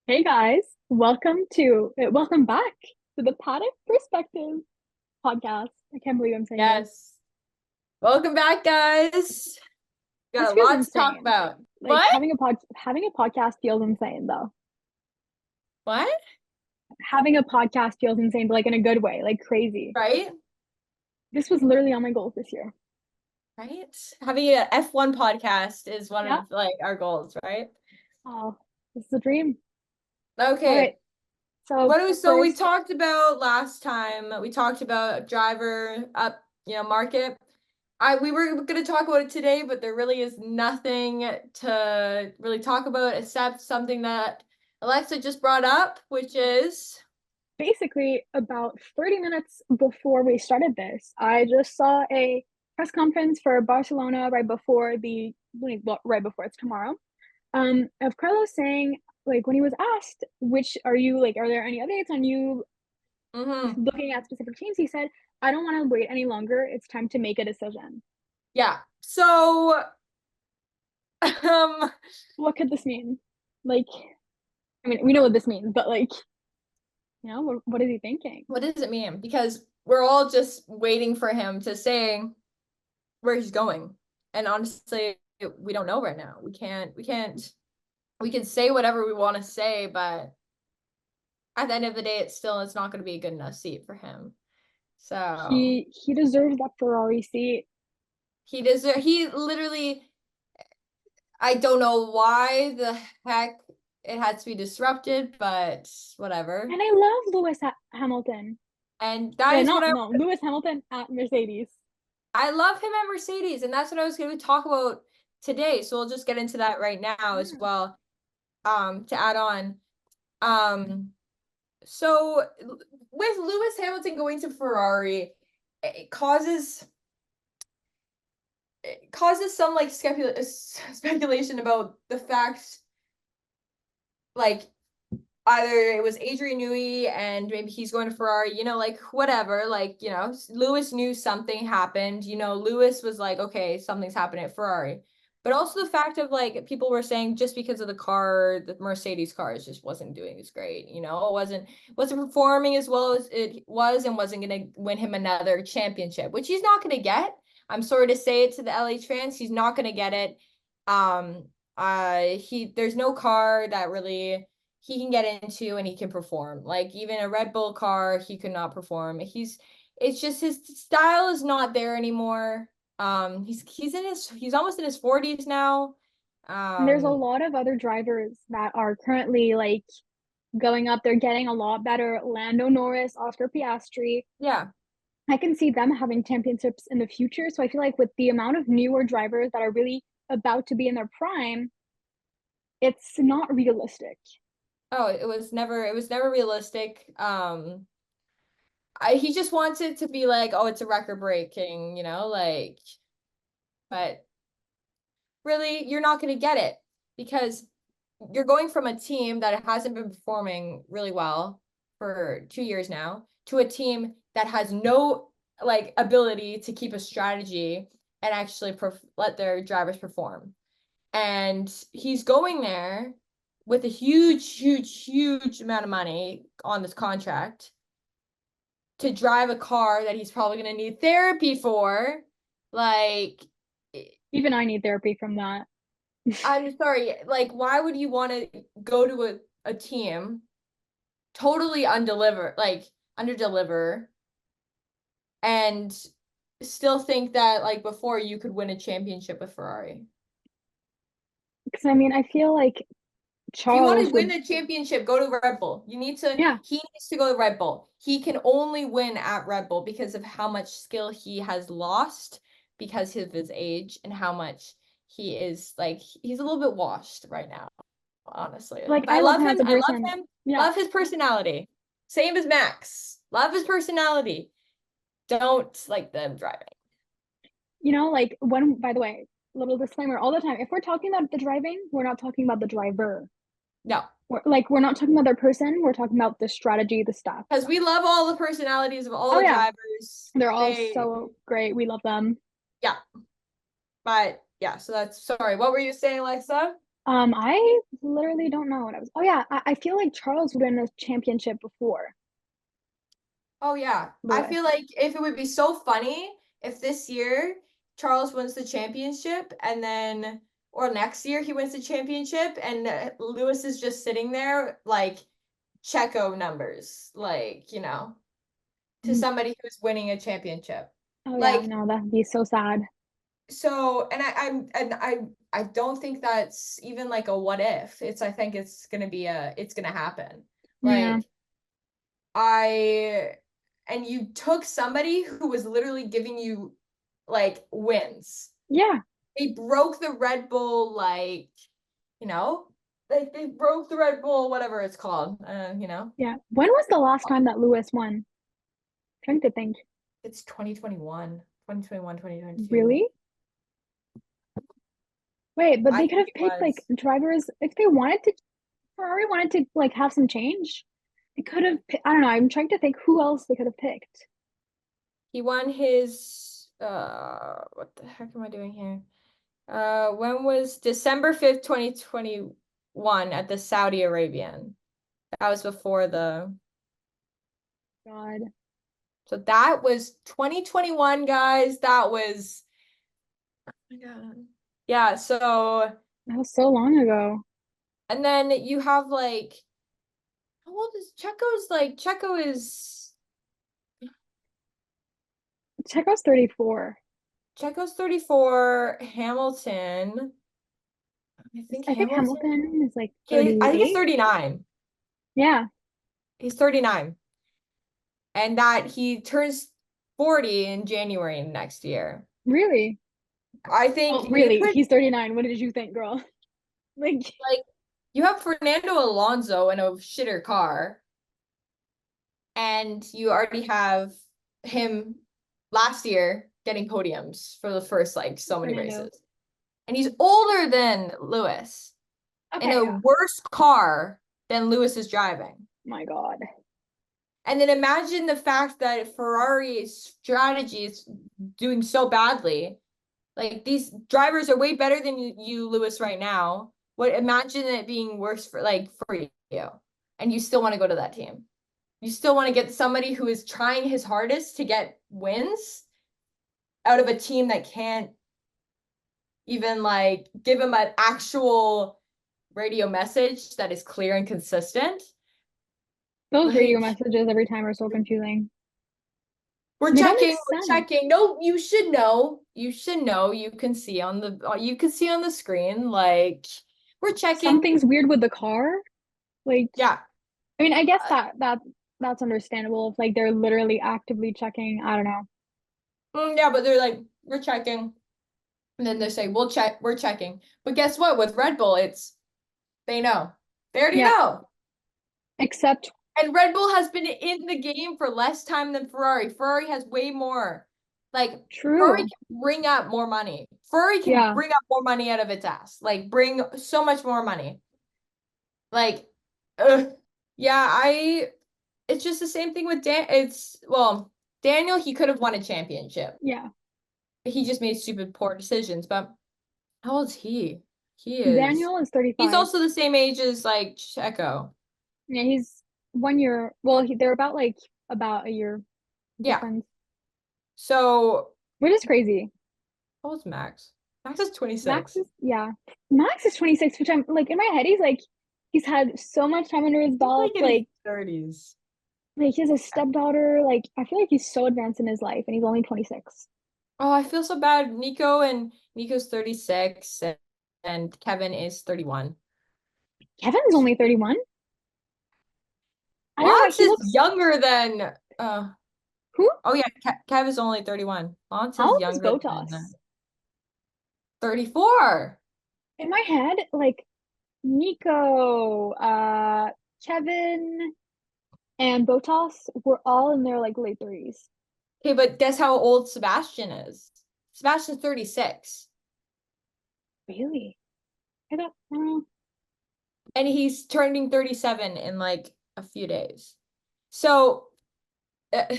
Hey guys, welcome back to the Paddock Perspective podcast. I can't believe I'm saying this. Yes. Welcome back, guys. This Got a feels lot to talk insane. about. Like What? having a podcast feels insane though. What? Having a podcast feels insane, but like in a good way, like crazy. Right? This was literally on my goals this year. Right? Having a F1 podcast is one Yeah. of like our goals, right? Oh, this is a dream. All right. Okay. So So we first, talked about last time, we talked about driver up, market. We were going to talk about it today, but there really is nothing to really talk about except something that Alexa just brought up, which is basically about 30 minutes before we started this, I just saw a press conference for Barcelona right before it's tomorrow. Of Carlos saying, like, when he was asked, are there any updates on you mm-hmm. looking at specific teams? He said, I don't want to wait any longer. It's time to make a decision. Yeah. So What could this mean? Like, I mean, we know what this means, but like, what is he thinking? what does it mean? Because we're all just waiting for him to say where he's going. And honestly, we don't know right now. We can say whatever we want to say, but at the end of the day, it's not going to be a good enough seat for him. So He deserves that Ferrari seat. he literally, I don't know why the heck it had to be disrupted, but whatever. And I love Hamilton. And that is what No, Lewis Hamilton at Mercedes. I love him at Mercedes, and that's what I was going to talk about today. So we'll just get into that right now as Yeah. well. To add on. So with Lewis Hamilton going to Ferrari, it causes some like speculation about the fact, like either it was Adrian Newey and maybe he's going to Ferrari, like whatever, like, Lewis knew something happened, Lewis was like, okay, something's happening at Ferrari. But also the fact of like people were saying just because of the Mercedes car just wasn't doing as great, it wasn't performing as well as it was and wasn't gonna win him another championship, which he's not gonna get. I'm sorry to say it to the LA fans, he's not gonna get it. There's no car that really he can get into and he can perform. Like even a Red Bull car, he could not perform. It's just his style is not there anymore. He's almost in his 40s now. And there's a Um, lot of other drivers that are currently like going up. They're getting a lot better. Lando Norris, Oscar Piastri. yeah. I can see them having championships in the future. So I feel like with the amount of newer drivers that are really about to be in their prime, it's not realistic. Oh, it was never realistic. He just wants it to be like, oh, it's a record breaking, like, but really, you're not going to get it because you're going from a team that hasn't been performing really well for 2 years now to a team that has no like ability to keep a strategy and actually let their drivers perform. And he's going there with a huge, huge, huge amount of money on this contract to drive a car that he's probably going to need therapy for. Like, Even I need therapy from that. I'm sorry, like, why would you want to go to a team totally underdeliver and still think that like before you could win a championship with Ferrari? Because I mean, I feel like If you want Charles to win would, a championship, go to Red Bull. He needs yeah, to go to Red Bull. He can only win at Red Bull because of how much skill he has lost because of his age and how much he is like he's a little bit washed right now, honestly. like But I I love love him him. as a I love person. him. Yeah. Love his personality. Same as Max. Love his personality. Don't like them driving. Like by the way, little disclaimer all the time. If we're talking about the driving, we're not talking about the driver. No, We're not talking about their person. We're talking about the strategy, the stuff. because we love all the personalities of all Oh the yeah, drivers. they're all so great. We love them. Yeah, but yeah. So that's sorry. What were you saying, Alexa? I literally don't know what I was. Oh yeah, I feel like Charles would win a championship before Oh yeah. I Lewis. feel like if it would be so funny if this year Charles wins the championship and then or next year he wins the championship and Lewis is just sitting there like Checo numbers, like, to Mm. somebody who's winning a championship. Oh yeah, Like no, that'd be so sad. so and I don't think that's even like a what if. I think it's gonna happen. Yeah, Like I and you took somebody who was literally giving you like wins. yeah, They broke the Red Bull you know, like they broke the Red Bull, whatever it's called. yeah. When was the last time that Lewis won? Trying to think. It's 2021, 2021, 2022. Really? Wait, but I they could think have it picked like was. drivers if they wanted to. Ferrari wanted to like have some change. They could have. I don't know. I'm trying to think who else they could have picked. He won his what the heck am I doing here? When was December 5th, 2021 at the Saudi Arabian? That was before the God, so that was 2021, guys. That was oh my God. Yeah, so that was so long ago. and then you have like how old is Checo Checo's 34. Checo's 34, Hamilton. I think I think Hamilton. Hamilton is like I think it's 38. 39. Yeah, He's 39. And that he turns 40 in January next year. really. I think Oh, you really? could He's 39. What did you think, girl? Like, like you have Fernando Alonso in a shitter car, and you already have him last year getting podiums for the first like so many Fernando. races. And he's older than Lewis in Okay, a yeah. worse car than Lewis is driving. My God. And then imagine the fact that Ferrari's strategy is doing so badly. Like these drivers are way better than you, Lewis, right now. What imagine it being worse for you, and you still want to go to that team. You still want to get somebody who is trying his hardest to get wins out of a team that can't even like give him an actual radio message that is clear and consistent. Those radio Like messages every time are so confusing. we're They don't make checking, we're sense. checking. No, you should know. You should know. You can see on the screen like we're checking. Something's weird with the car. Like, Yeah. I mean, I guess Uh, that's understandable if like they're literally actively checking. I don't know. yeah, but they're like, we're checking. And then they say, we'll check, we're checking. But guess what? With Red Bull, they know. They already Yeah, know. except And Red Bull has been in the game for less time than Ferrari. Ferrari has way more. Like, Ferrari true. can bring up more money. Ferrari can Yeah, bring up more money out of its ass. Like, bring so much more money. Like, ugh. Yeah, it's just the same thing with well, Daniel, he could have won a championship. yeah. He just made stupid, poor decisions. But how old's he? Daniel is He's 35. also the same age as like Checo. Yeah, he's 1 year. Well, they're about a year Yeah. difference, So which is crazy. how old's Max? Max is Max 26. is yeah. Max is 26, which I'm like in my head he's had so much time under his He's like belt. in his 30s. Like he has a stepdaughter. Like I feel like he's so advanced in his life, and he's only 26. Oh, I feel so bad. Nico's 36 and Kevin is 31. Kevin's only 31. I don't know why Lance he is looks. younger than Who? oh yeah, Kev is only 31. Lance How is old is younger than Botas? 34. In my head, like Nico, Kevin, and Botas were all in their like late 30s. Okay, but guess how old Sebastian is? Sebastian's 36. Really? I thought, And he's turning 37 in like a few days. So it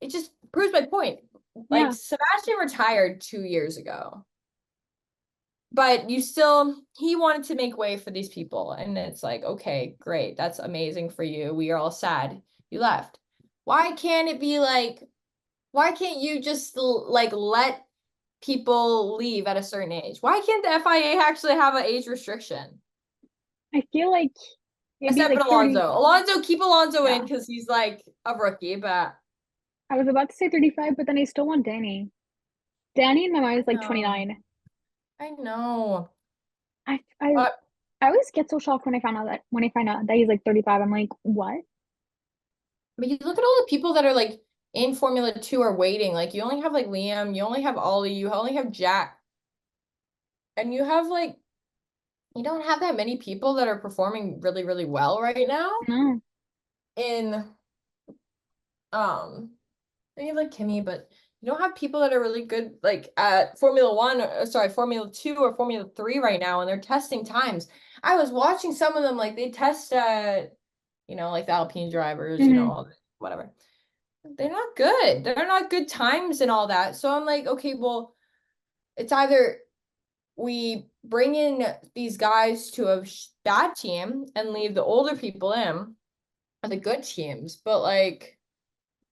just proves my point. Like yeah, Sebastian retired 2 years ago. but you still, he wanted to make way for these people. And it's like, okay, great. That's amazing for you. We are all sad you left. Why can't it be like, why can't you just like let people leave at a certain age? Why can't the FIA actually have an age restriction? I feel like maybe Except for like 30. Alonso. Alonso, keep Alonso in Yeah. because he's like a rookie, but I was about to say 35, but then I still want Danny. Danny in my mind is like no, 29. I know. I I But I always get so shocked when I find out that he's like 35. I'm like, what? But you look at all the people that are like in Formula 2 are waiting. Like you only have like Liam, you only have Ollie, you only have Jack, and you have like you don't have that many people that are performing really, really well right now No. in you have like Kimmy, but you don't have people that are really good like at Formula 1 or sorry, Formula 2 or Formula 3 right now, and they're testing times. I was watching some of them like they test like the Alpine drivers, Hmm. whatever. They're not good. They're not good times and all that. So I'm like, okay, well, it's either we bring in these guys to a bad team and leave the older people in are the good teams, but like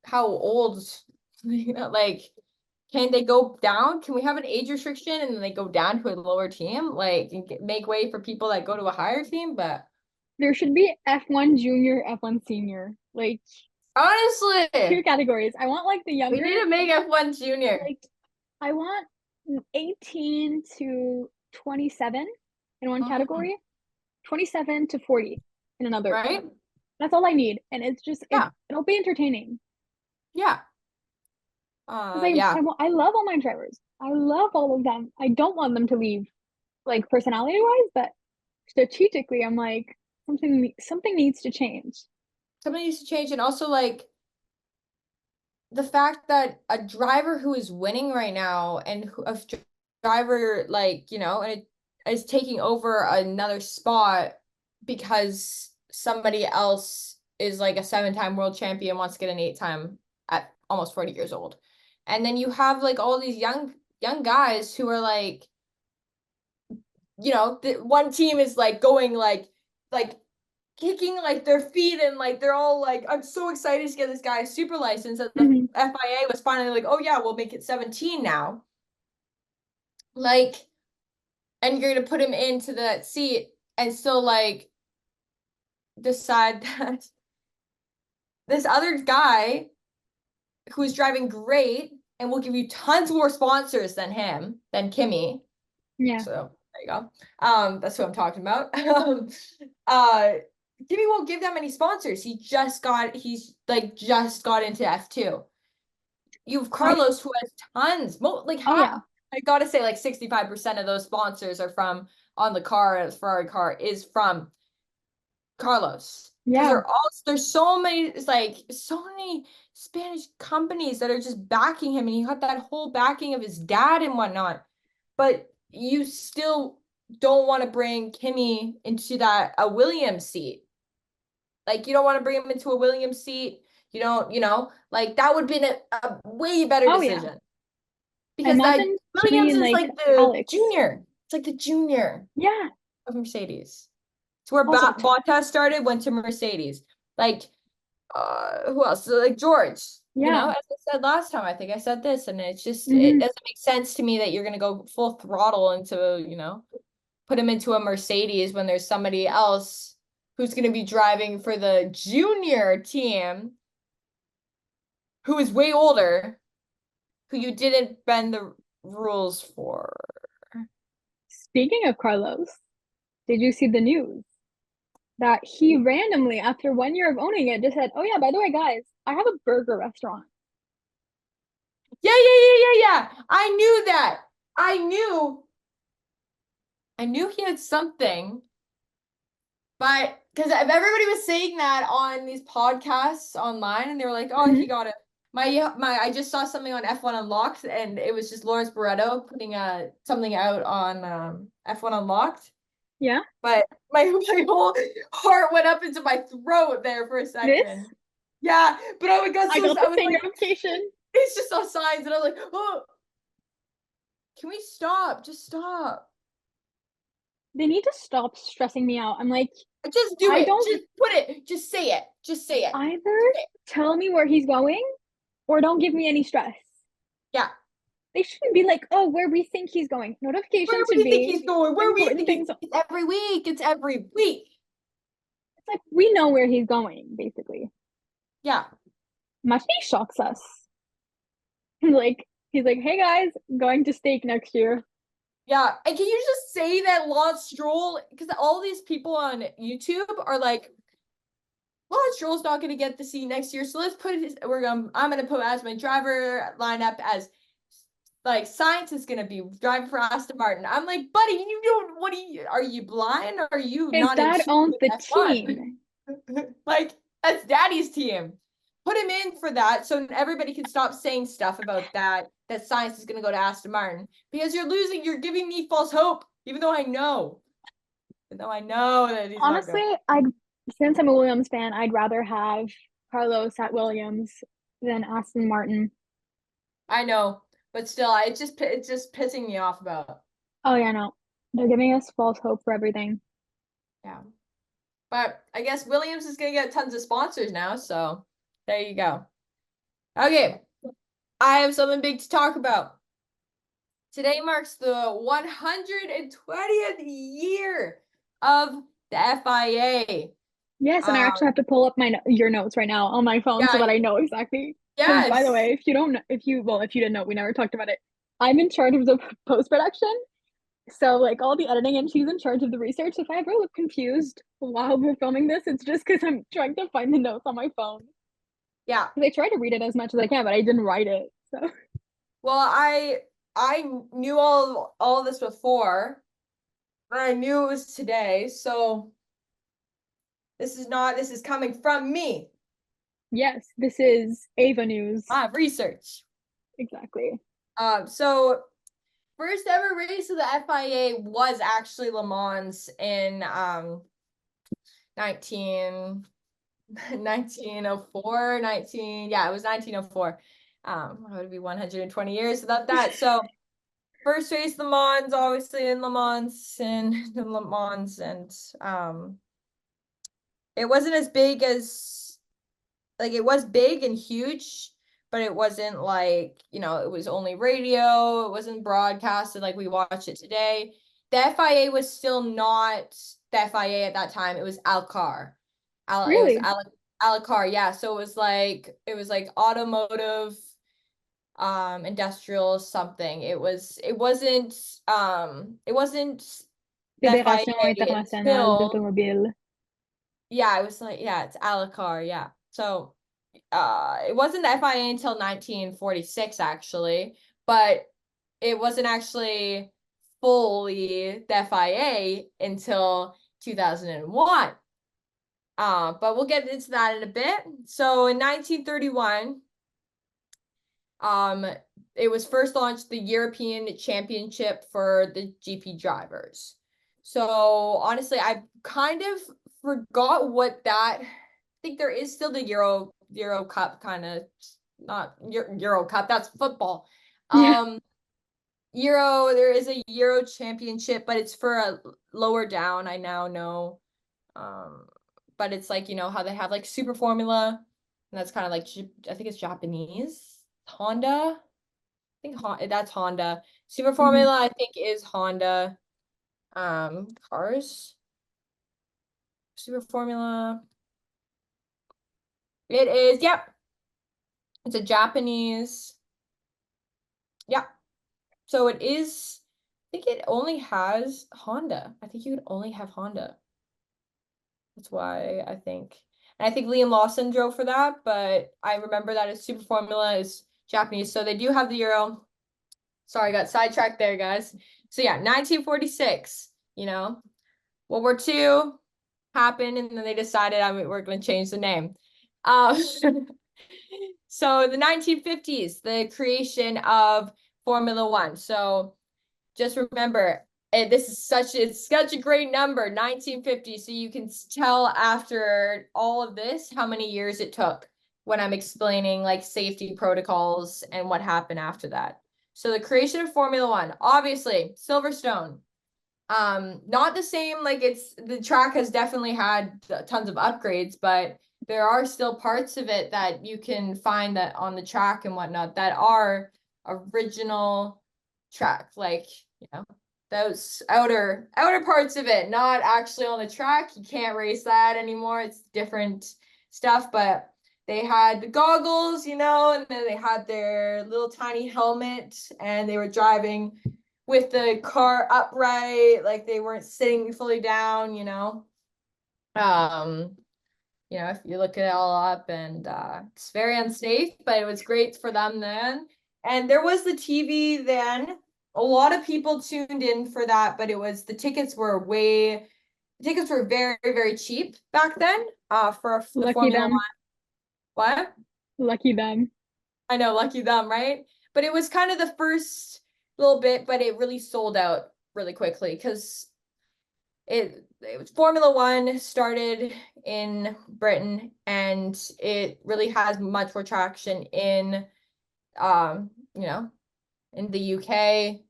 how old like can they go down? Can we have an age restriction and then they go down to a lower team? Like and make way for people that go to a higher team, but There should be F1 junior, F1 senior. Like two honestly, categories. I want like the we younger, need to make F1 junior, like I want 18 to 27 in one Mhm. category, 27 to 40 in another. Right? That's all I need. And it's just Yeah, it'll be entertaining. yeah. Because Yeah. I love all my drivers. I love all of them. I don't want them to leave, like personality wise, but strategically, I'm like something needs to change. Something needs to change. And also like the fact that a driver who is winning right now and a driver like, and it is taking over another spot because somebody else is like a 7-time world champion wants to get an 8-time at almost 40 years old. And then you have like all these young guys who are like, the one team is like going like kicking like their feet and like they're all like, I'm so excited to get this guy a super license that the Mhm. FIA was finally like, oh yeah, we'll make it 17 now. Like, and you're gonna put him into that seat and still like decide that this other guy who's driving great and will give you tons more sponsors than him, than Kimmy. Yeah. So there you go. That's what I'm talking about. Uh Jimmy won't give that many sponsors. He's like just got into F2. You have I Carlos who has tons. Like Oh yeah. I gotta say, like 65% of those sponsors are from on the car, the Ferrari car is from Carlos. Because Yeah. there's so many, it's like so many Spanish companies that are just backing him, and he got that whole backing of his dad and whatnot. But you still don't want to bring Kimmy into that a Williams seat. Like you don't want to bring him into a Williams seat. You don't, like that would be a way better Oh yeah. decision I because that imagine Kimmy Williams and is like like the Alex. junior. It's like the junior Yeah. of Mercedes. It's where Also, Bottas started, went to Mercedes. Like, who else? So, like George. yeah. As I said last time, I think I said this, and it's just it Hmm. doesn't make sense to me that you're gonna go full throttle into, put him into a Mercedes when there's somebody else who's gonna be driving for the junior team who is way older, who you didn't bend the rules for. Speaking of Carlos, did you see the news that he randomly, after 1 year of owning it, just said, "Oh yeah, by the way, guys, I have a burger restaurant." Yeah. I knew that. I knew. I knew he had something, but because everybody was saying that on these podcasts online, and they were like, "Oh, he Hmm. got it." I just saw something on F1 Unlocked, and it was just Lawrence Barretto putting something out on F1 Unlocked. Yeah. But my whole heart went up into my throat there for a This second. Yeah, but I got I so got I the was same like, notification. it's just saw signs, and I was like, oh, can we stop? Just stop. they need to stop stressing me out. I'm like, Just do I it. don't Just put it. Just say it. Just say it. either Say it. tell me where he's going or don't give me any stress. Yeah. They shouldn't be like, oh, where we think he's going. Where Notifications do should you think be he's going? Where do you important think he's things. it's every week? It's every week. It's like we know where he's going, basically. Yeah. Imagine he shocks us. Like he's like, hey guys, going to steak next year. Yeah. And can you just say that Lance Stroll, because all these people on YouTube are like, Lance Stroll's not gonna get the seat next year. So let's put his I'm gonna put as my driver lineup as like Science is gonna be driving for Aston Martin. I'm like, buddy, you don't are you blind? Or are you His not in dad tune owns with the F1? team. Like, that's daddy's team. Put him in for that so everybody can stop saying stuff about that Science is gonna go to Aston Martin. Because you're giving me false hope, even though I know. Even though I know that he's not Honestly, going. I'd since I'm a Williams fan, I'd rather have Carlos at Williams than Aston Martin. I know, but still, it's just pissing me off about. Oh yeah, no. They're giving us false hope for everything. Yeah. But I guess Williams is gonna get tons of sponsors now, so there you go. Okay, I have something big to talk about. Today marks the 120th year of the FIA. Yes, and I actually have to pull up your notes right now on my phone so Yeah, that I know exactly. Because by the yes. way, if you don't know, if you didn't know, we never talked about it. I'm in charge of the post production. So like all the editing and she's in charge of the research. If I ever look confused while we're filming this, it's just because I'm trying to find the notes on my phone. Yeah. Because I try to read it as much as I can, but I didn't write it. So Well, I knew all of this before. I knew it was today, so this is coming from me. yes, this is Ava News. I have research. Exactly. So first ever race of the FIA was actually Le Mans in 19 1904 19 yeah, it was 1904. It would be 120 years without that. So first race Le Mans, obviously in Le Mans and Le Mans, and it wasn't as big as like it was big and huge, but it wasn't like, it was only radio, it wasn't broadcasted like we watch it today. The FIA was still not the FIA at that time. It was Alcar. It was Really? Alcar, yeah. So it was like automotive, industrial something. It wasn't the Fédération FIA Internationale until, d'Automobile. yeah, it was like, yeah, it's Alcar, yeah. So it wasn't the FIA until 1946 actually, but it wasn't actually fully the FIA until 2001. But we'll get into that in a bit. So in 1931, it was first launched the European Championship for the GP drivers. So honestly, I kind of forgot what that. I think there is still the Euro Cup, kind of, not Euro Cup. That's football. Yeah. There is a Euro Championship, but it's for a lower down. I now know. But it's like, how they have like Super Formula, and that's kind of like, I think it's Japanese. Honda. I think that's Honda. Super Mhm. Formula, I think, is Honda. Cars. Super Formula. It is, yep. It's a Japanese. Yeah. So it is, I think it only has Honda. I think you would only have Honda. That's why I think. And I think Liam Lawson drove for that, but I remember that Super Formula is Japanese. So they do have the Euro. Sorry, I got sidetracked there, guys. So yeah, 1946, World War II happened, and then they decided we're going to change the name. So the 1950s, the creation of Formula One. So just remember, it's such a great number, 1950. So you can tell after all of this how many years it took when I'm explaining like safety protocols and what happened after that. So the creation of Formula One, obviously, Silverstone. Not the same, like the track has definitely had tons of upgrades, but there are still parts of it that you can find that on the track and whatnot that are original track, like, you know, those outer parts of it, not actually on the track. You can't race that anymore. It's different stuff, but they had the goggles, you know, and then they had their little tiny helmet, and they were driving with the car upright, like they weren't sitting fully down, you know. You know, if you look it all up, and it's very unsafe, but it was great for them then. And there was the TV then. A lot of people tuned in for that, but the tickets were very, very cheap back then, for the Lucky Formula One. them. What? Lucky them. I know, lucky them, right? But it was kind of the first little bit, but it really sold out really quickly because it was Formula One started in Britain, and it really has much more traction in you know, in the UK.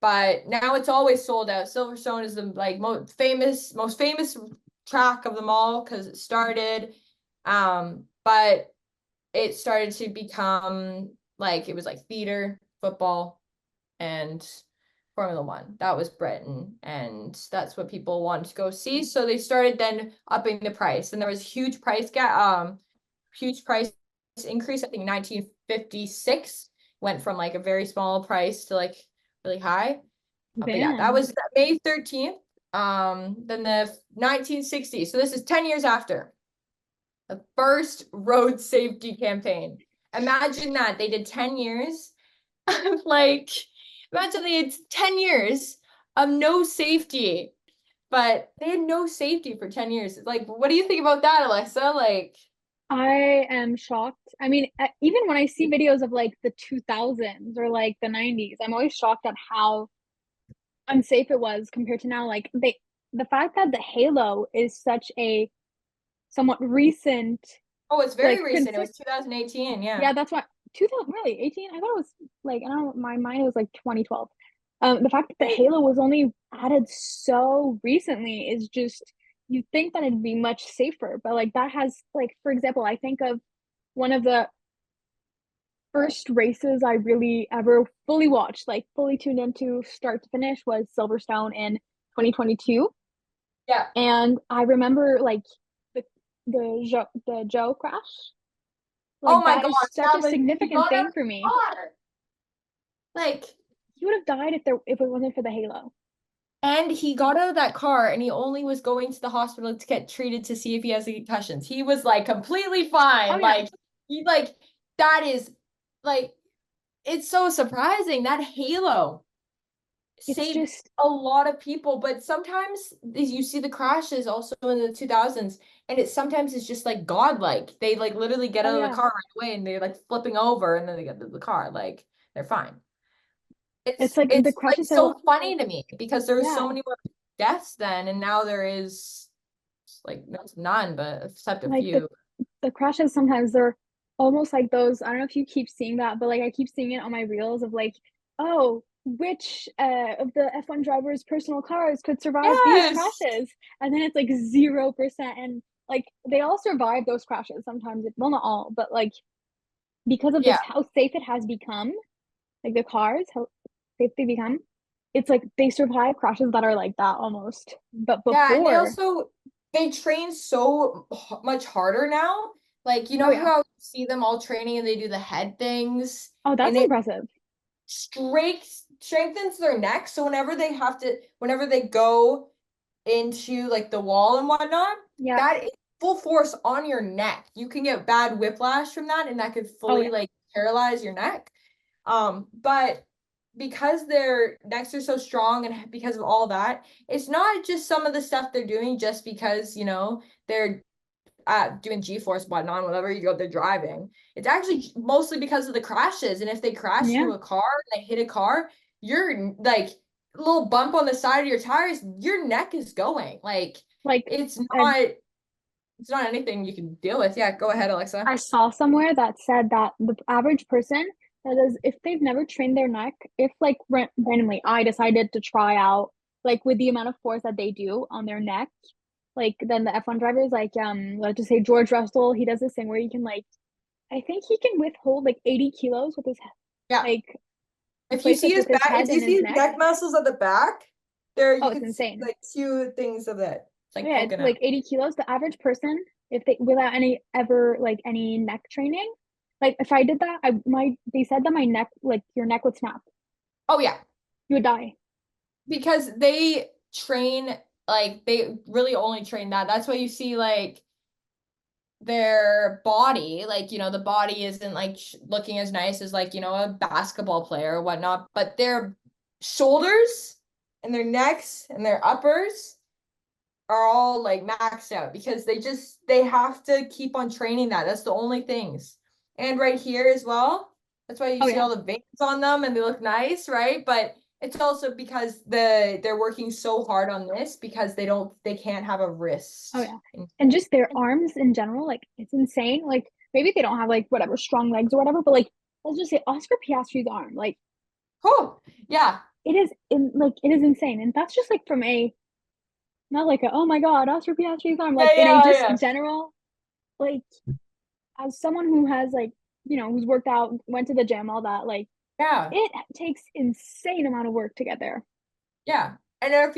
But now it's always sold out. Silverstone is the like most famous track of them all because it started. But it started to become like, it was like theater, football, and Formula One. That was Britain, and that's what people wanted to go see. So they started then upping the price, and there was huge price increase. I think 1956 went from like a very small price to like really high. But yeah, that Damn. was May 13th. Then the 1960s. So this is 10 years after the first road safety campaign. Imagine that they did 10 years. Like, imagine they had 10 years of no safety, but they had no safety for 10 years. Like, what do you think about that, Alexa? Like, I am shocked. I mean, even when I see videos of like the 2000s or like the 90s, I'm always shocked at how unsafe it was compared to now. Like the fact that the Halo is such a somewhat recent, oh, it's very like recent. It was 2018. Yeah. yeah, that's why 2000 really 18. I thought it was like I don't know, my mind was like 2012. The fact that the Halo was only added so recently is just you'd think that it'd be much safer, but like that has like for example, I think of one of the first races I really ever fully watched, like fully tuned into start to finish was Silverstone in 2022. Yeah. And I remember like the the Joe crash. Oh Like my that gosh, is such that a was, he significant got out thing of for the me. car. Like, He would have died if it wasn't for the Halo. and he got out of that car, and he only was going to the hospital to get treated to see if he has any concussions. He was like completely Oh fine. yeah. Like, he like, that is like, it's so surprising that Halo It's saved just a lot of people. But sometimes you see the crashes also in the 2000s, and it sometimes is just like godlike. They like literally get oh out of the yeah. car right away, and they're like flipping over, and then they get to the car. Like, they're fine. It's It's like the it's like crashes are so funny to me because there was so yeah. many more deaths then, and now there is like none, but except a Like few. the crashes sometimes they're almost like those. I don't know if you keep seeing that, but like I keep seeing it on my reels of like, oh, which of the F1 drivers' personal cars could survive these Yes. crashes? And then it's like 0%. And like they all survive those crashes sometimes. Well, not all, but like because of Yeah. this, how safe it has become, like the cars, how safe they become, it's like they survive crashes that are like that almost. But Yeah, and before, they train so much harder now. Like, you oh know yeah. how you see them all training and they do the head things, Oh, and that's it impressive. strengthens their neck. So whenever they go into like the wall and whatnot, Yeah. that is full force on your neck. You can get bad whiplash from that, and that could Oh fully yeah. like paralyze your neck. But because their necks are so strong and because of all that, it's not just some of the stuff they're doing just because, you know, they're doing G-force whatnot, whatever you go, they're driving. It's actually mostly because of the crashes. And if they crash Yeah. into a car, they hit a car, you're like a little bump on the side of your tires, your neck is going. Like, Like it's uh, not it's not anything you can deal with. Yeah, go ahead, Alexa. I saw somewhere that said that the average person that is, if they've never trained their neck, if like randomly I decided to try out like with the amount of force that they do on their neck, like then the F1 drivers, like let's just say George Russell, he does this thing where he can like, I think he can withhold like 80 kilos with his Yeah. like If you see placed his with his back, if head you and see his his neck. neck muscles at the back, there Oh, you it's can see insane. like two things of it. It's like Yeah, it's poking out. like 80 kilos. The average person, if they without any ever like any neck training, like if I did that, they said that my neck, like your neck would snap. Oh yeah. You would die. Because they train, like they really only train that. That's why you see like their body, like, the body isn't like looking as nice as like, a basketball player or whatnot, but their shoulders and their necks and their uppers are all like maxed out because they have to keep on training that. That's the only things. And right here as well. That's why you Oh see yeah. all the veins on them and they look nice, right? But it's also because they're working so hard on this because they can't have a Oh wrist. yeah. And just their arms in general, like it's insane. Like maybe they don't have like whatever strong legs or whatever, but like let's just say Oscar Piastri's arm, like Oh, yeah. it is insane. And that's just like from a not like a oh my God, Oscar Piastri's arm, Yeah, like in a yeah, just yeah. general, like as someone who has like, who's worked out, went to the gym, all that, like Yeah. it takes insane amount of work to get there. Yeah. And if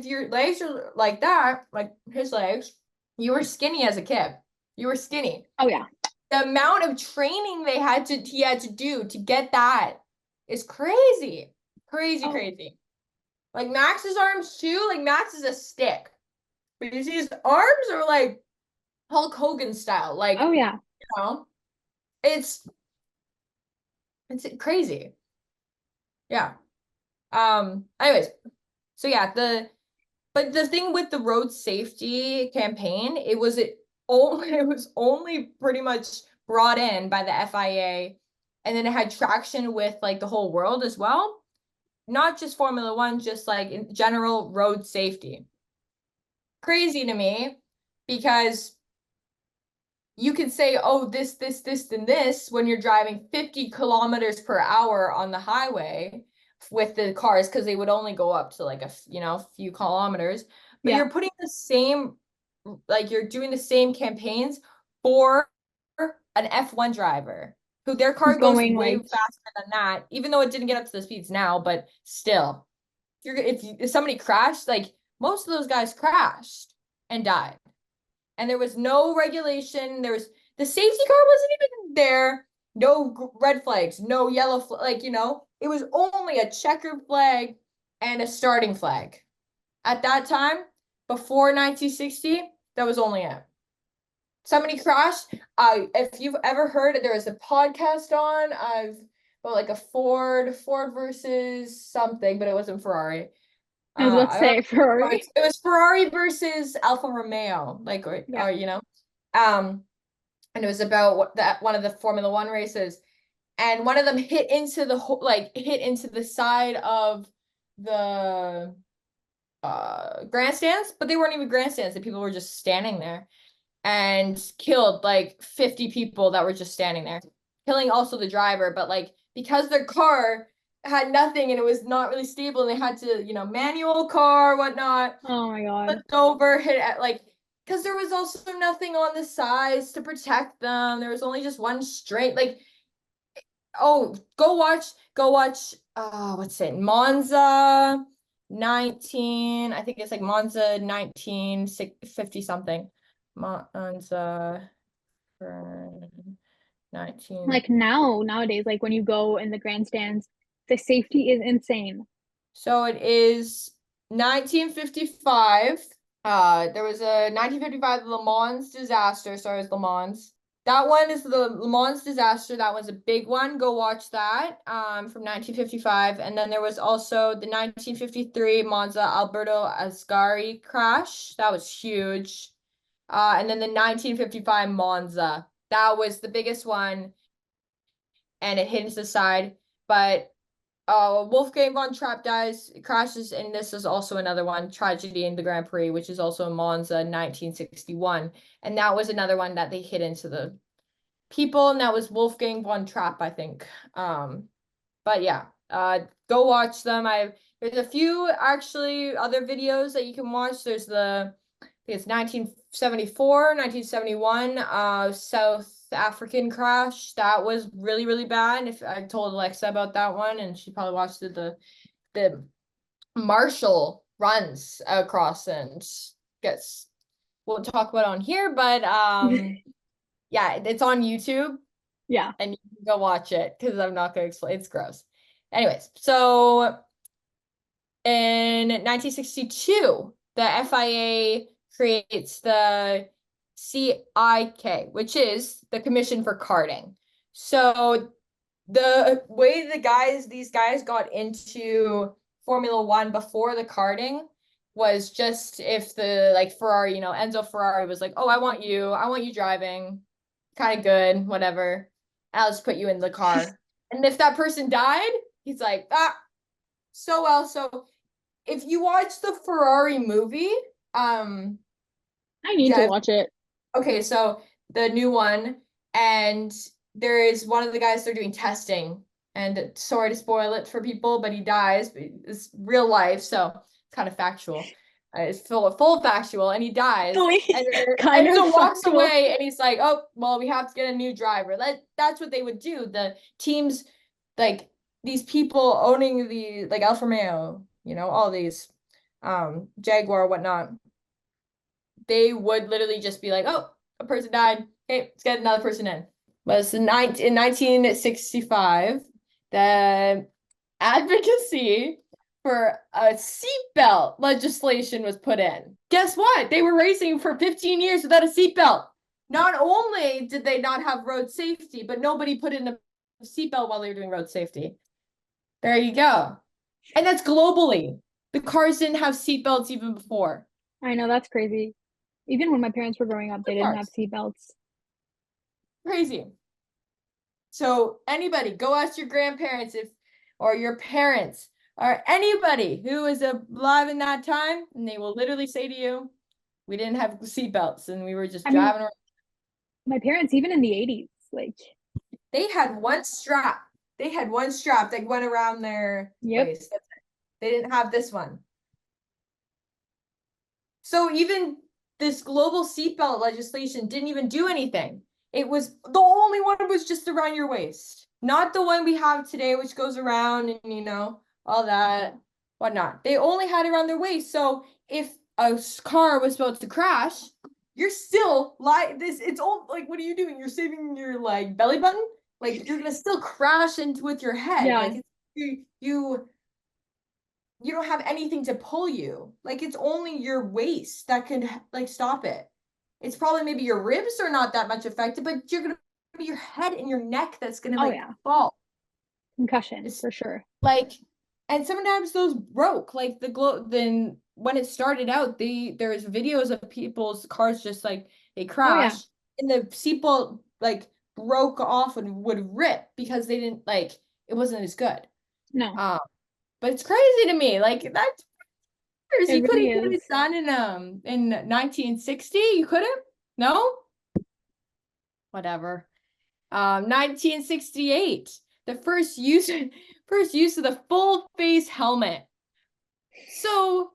your legs are like that, like his legs, you were skinny as a kid. You were skinny. Oh yeah. The amount of training he had to do to get that is crazy. Crazy, Oh, crazy. Like Max's arms too, like Max is a stick. But you see his arms are like Hulk Hogan style. Like, oh yeah. you know, it's it's crazy. Yeah. Anyways, so yeah, but the thing with the road safety campaign, it was only pretty much brought in by the FIA, and then it had traction with like the whole world as well. Not just Formula One, just like in general road safety. Crazy to me because you can say, oh, this, and this when you're driving 50 kilometers per hour on the highway with the cars because they would only go up to like a few kilometers, but Yeah. you're putting the same, like you're doing the same campaigns for an F1 driver who their Who's car goes going way like faster than that, even though it didn't get up to the speeds now, but still, if somebody crashed, like most of those guys crashed and died. And there was no regulation. The safety car wasn't even there. No red flags, no yellow like it was only a checkered flag and a starting flag. At that time, before 1960, that was only it. Somebody crashed. If you've ever heard, there was a podcast on about like a Ford versus something, but it wasn't Ferrari. I was about to I don't say Ferrari. it was Ferrari versus Alfa Romeo, like Yeah. um, and it was about one of the Formula One races, and one of them hit into the side of the grandstands, but they weren't even grandstands. The people were just standing there and killed like 50 people that were just standing there, killing also the driver, but like because their car had nothing and it was not really stable and they had to, manual car, whatnot, Oh my God. flipped over, hit at like because there was also nothing on the sides to protect them. There was only just one straight, like, oh, go watch what's it? Monza 19, I think it's like Monza 1950 something. Monza 19. Like nowadays, like when you go in the grandstands, the safety is insane. So it is 1955. There was a 1955 Le Mans disaster. Sorry, it was Le Mans. That one is the Le Mans disaster. That was a big one. Go watch that. From 1955. And then there was also the 1953 Monza Alberto Ascari crash. That was huge. And then the 1955 Monza. That was the biggest one, and it hit into the side. But Wolfgang von Trapp crashes, and this is also another one, tragedy in the Grand Prix, which is also Monza 1961. And that was another one that they hit into the people, and that was Wolfgang von Trapp, I think. But yeah, go watch them. There's a few actually other videos that you can watch. There's the, I think it's 1974, 1971, South African crash. That was really, really bad. If I told Alexa about that one, and she probably watched it, the Marshall runs across and gets, won't talk about it on here, but yeah, it's on YouTube. Yeah. And you can go watch it because I'm not gonna explain, it's gross. Anyways, so in 1962, the FIA creates the CIK, which is the Commission for Karting. So the way these guys got into Formula One before the karting was just if the, like, Ferrari, you know, Enzo Ferrari was like, oh, I want you driving, kind of good, whatever. I'll just put you in the car. And if that person died, he's like, so well. So if you watch the Ferrari movie, I need to watch it. okay, so the new one, and there is one of the guys, they're doing testing, and sorry to spoil it for people, but he dies. It's real life, so it's kind of factual. It's full factual, and he dies. And Kind so of walks factual. away, and he's like, "Oh, well, we have to get a new driver." That's what they would do. The teams, like these people owning the, like Alfa Romeo, you know, all these, Jaguar, whatnot, they would literally just be like, "Oh, a person died. Hey, let's get another person in." Was in 1965, the advocacy for a seatbelt legislation was put in. Guess what? They were racing for 15 years without a seatbelt. Not only did they not have road safety, but nobody put in a seatbelt while they were doing road safety. There you go. And that's globally. The cars didn't have seatbelts even before. I know, that's crazy. Even when my parents were growing up, they didn't have Cars. seatbelts. Crazy. So anybody, go ask your grandparents or your parents, or anybody who is alive in that time, and they will literally say to you, we didn't have seatbelts and we were just driving around. My parents, even in the 80s, like, They had one strap. They had one strap that went around their waist. That's it. They didn't have this one. So even this global seatbelt legislation didn't even do anything. It was, the only one was just around your waist, not the one we have today, which goes around and, you know, all that, whatnot. They only had it around their waist. So if a car was about to crash, you're still like this. It's all like, what are you doing? You're saving your, like, belly button. Like, you're gonna still crash into with your head. yeah. Like, you don't have anything to pull you. Like, it's only your waist that could, like, stop it. It's probably maybe your ribs are not that much affected, but you're gonna be your head and your neck that's gonna, like, fall. Concussion, It's for sure. like, and sometimes those broke. Like then when it started out, there's videos of people's cars just like they crash and the seatbelt like broke off and would rip because they didn't, like, it wasn't as good. No. But it's crazy to me. Like, that's you It couldn't really get is. it done in 1960. You couldn't? No? Whatever. 1968, the first use of the full face helmet. So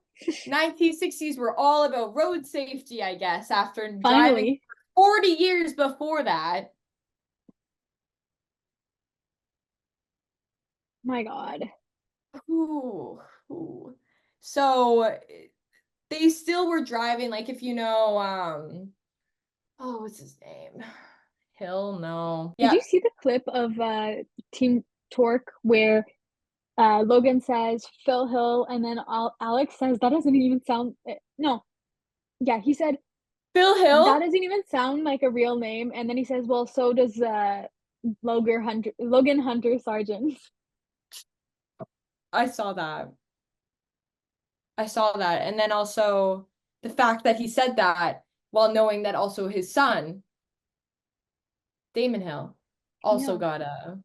1960s were all about road safety, I guess, after driving 40 years before that. My God. Ooh. So they still were driving, like, if you know, oh, what's his name? Hill? No. Did you see the clip of Team Torque where Logan says Phil Hill and then Alex says that doesn't even sound no. Yeah, he said Phil Hill? That doesn't even sound like a real name, and then he says, well, so does Logan Hunter Sargent. I saw that. And then also the fact that he said that while knowing that also his son, Damon Hill, also got a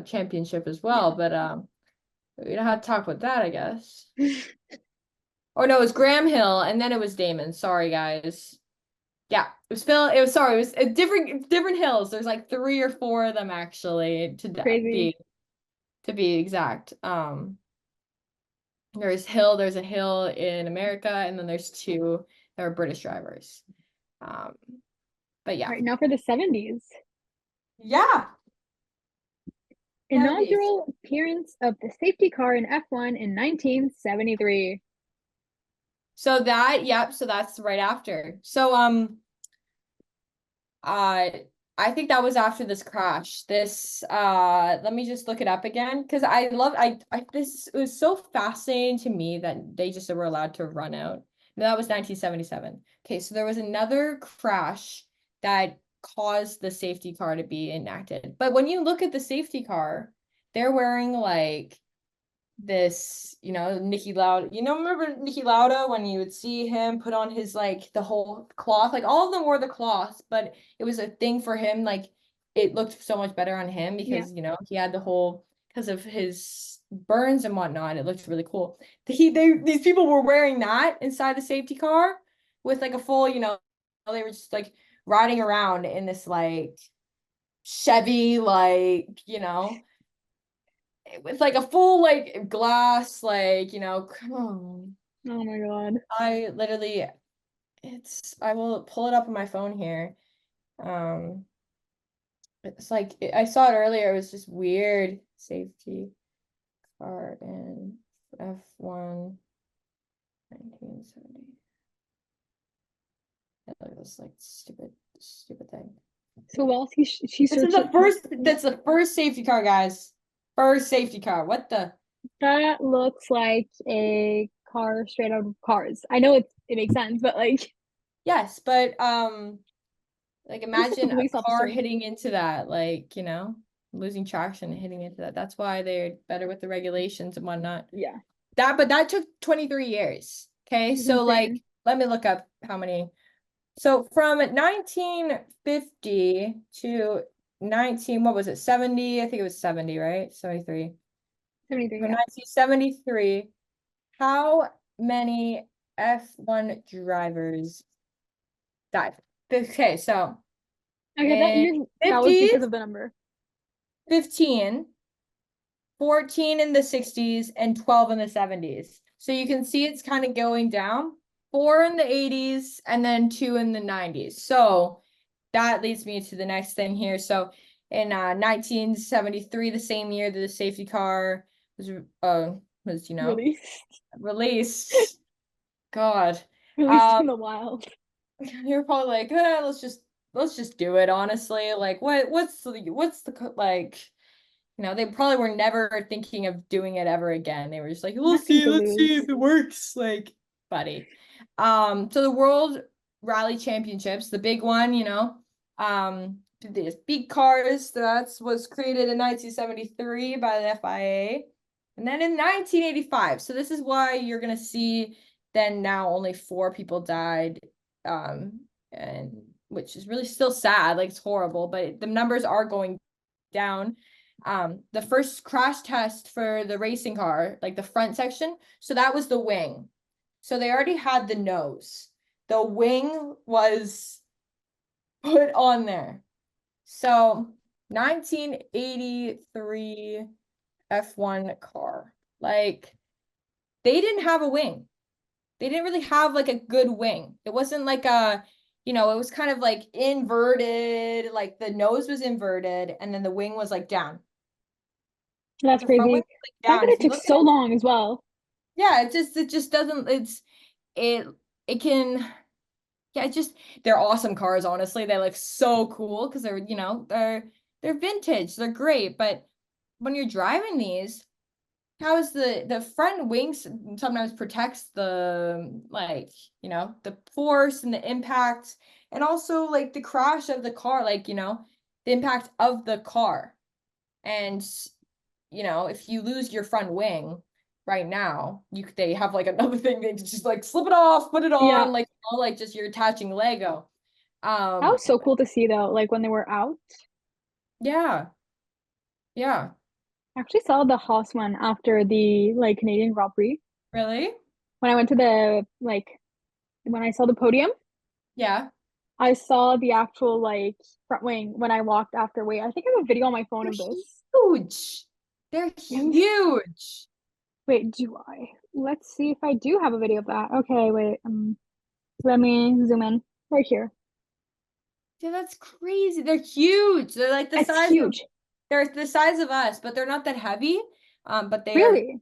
championship as well. But we don't have to talk about that, I guess. Or no, it was Graham Hill and then it was Damon. Sorry, guys. Yeah, it was Phil. It was different hills. There's like 3 or 4 of them actually to Crazy. be. to be exact. There's a hill in America, and then there's two that are British drivers. But All yeah. right, now for the 70s. Yeah. 70s. Inaugural appearance of the safety car in F1 in 1973. So so that's right after. So uh I think that was after this crash. This let me just look it up again because I this it was so fascinating to me that they just were allowed to run out. No, that was 1977. Okay, so there was another crash that caused the safety car to be enacted. But when you look at the safety car, they're wearing like this, Nicky Lauda. Remember Nicky Lauda when you would see him put on his like the whole cloth? Like all of them wore the cloth, but it was a thing for him. Like it looked so much better on him Yeah. because he had the whole because of his burns and whatnot. It looked really cool. These people were wearing that inside the safety car with like a full, they were just like riding around in this like Chevy, like, with like a full like glass, like, come on. Oh my God. I literally I will pull it up on my phone here. Um it's like I saw it earlier, it was just weird. Safety car in F1 1970. Look at this like stupid thing. So while she This is searches, that's the first safety car, guys. First safety car. What the that looks like a car straight out of Cars. I know it makes sense, but like Yes, but like looks like a imagine a police car officer. hitting into that, like, losing traction and hitting into that. That's why they're better with the regulations and whatnot. Yeah, But that took 23 years. Okay. it's So like, insane. let me look up how many. So from 1950 to 19, what was it? 70? I think it was 70, right? 73. 73, From yeah. 1973, how many F1 drivers died? Okay, so Okay, in that was 50s, because of the number. 15, 14 in the 60s, and 12 in the 70s. So you can see it's kind of going down. 4 in the 80s, and then 2 in the 90s. So that leads me to the next thing here. So in 1973, the same year that the safety car was Released. released. God. Released in the wild. You're probably like, let's just do it, honestly. Like what's the like, they probably were never thinking of doing it ever again. They were just like, Nothing to let's see lose. if it works. Like, buddy. So the World Rally Championships, the big one, these big cars, that was created in 1973 by the FIA. And then in 1985. So this is why you're gonna see then now only 4 people died. And which is really still sad, like it's horrible, but the numbers are going down. The first crash test for the racing car, like the front section, so that was the wing. So they already had the nose. The wing was put on there. So 1983 F1 car. Like they didn't have a wing. They didn't really have like a good wing. It wasn't like it was kind of like inverted, like the nose was inverted and then the wing was like down. But That's the front wing crazy. was like The fact down. that If it you took look at so it, long as well. yeah, it just doesn't it it can yeah, it just they're awesome cars, honestly. They look so cool because they're vintage, they're great, but when you're driving these, how is the front wings sometimes protects the like, the force and the impact and also like the crash of the car, like, the impact of the car. And if you lose your front wing right now, they have like another thing they just like slip it off, put it Yeah, on, like like just you're attaching Lego. that Um, was so cool to see though. Like when they were out, yeah, yeah, I actually saw the Haas one after the like Canadian Grand Prix. really, When I went to the when I saw the podium, yeah. I saw the actual like front wing when I walked after. Wait, I think I have a video on my phone They're of this. huge. They're huge. Wait, do I? Let's see if I do have a video of that. Okay, wait. Let me zoom in right here. Yeah, that's crazy. They're huge. They're like the It's size of huge. they're the size of us, but they're not that heavy. But they are, Really?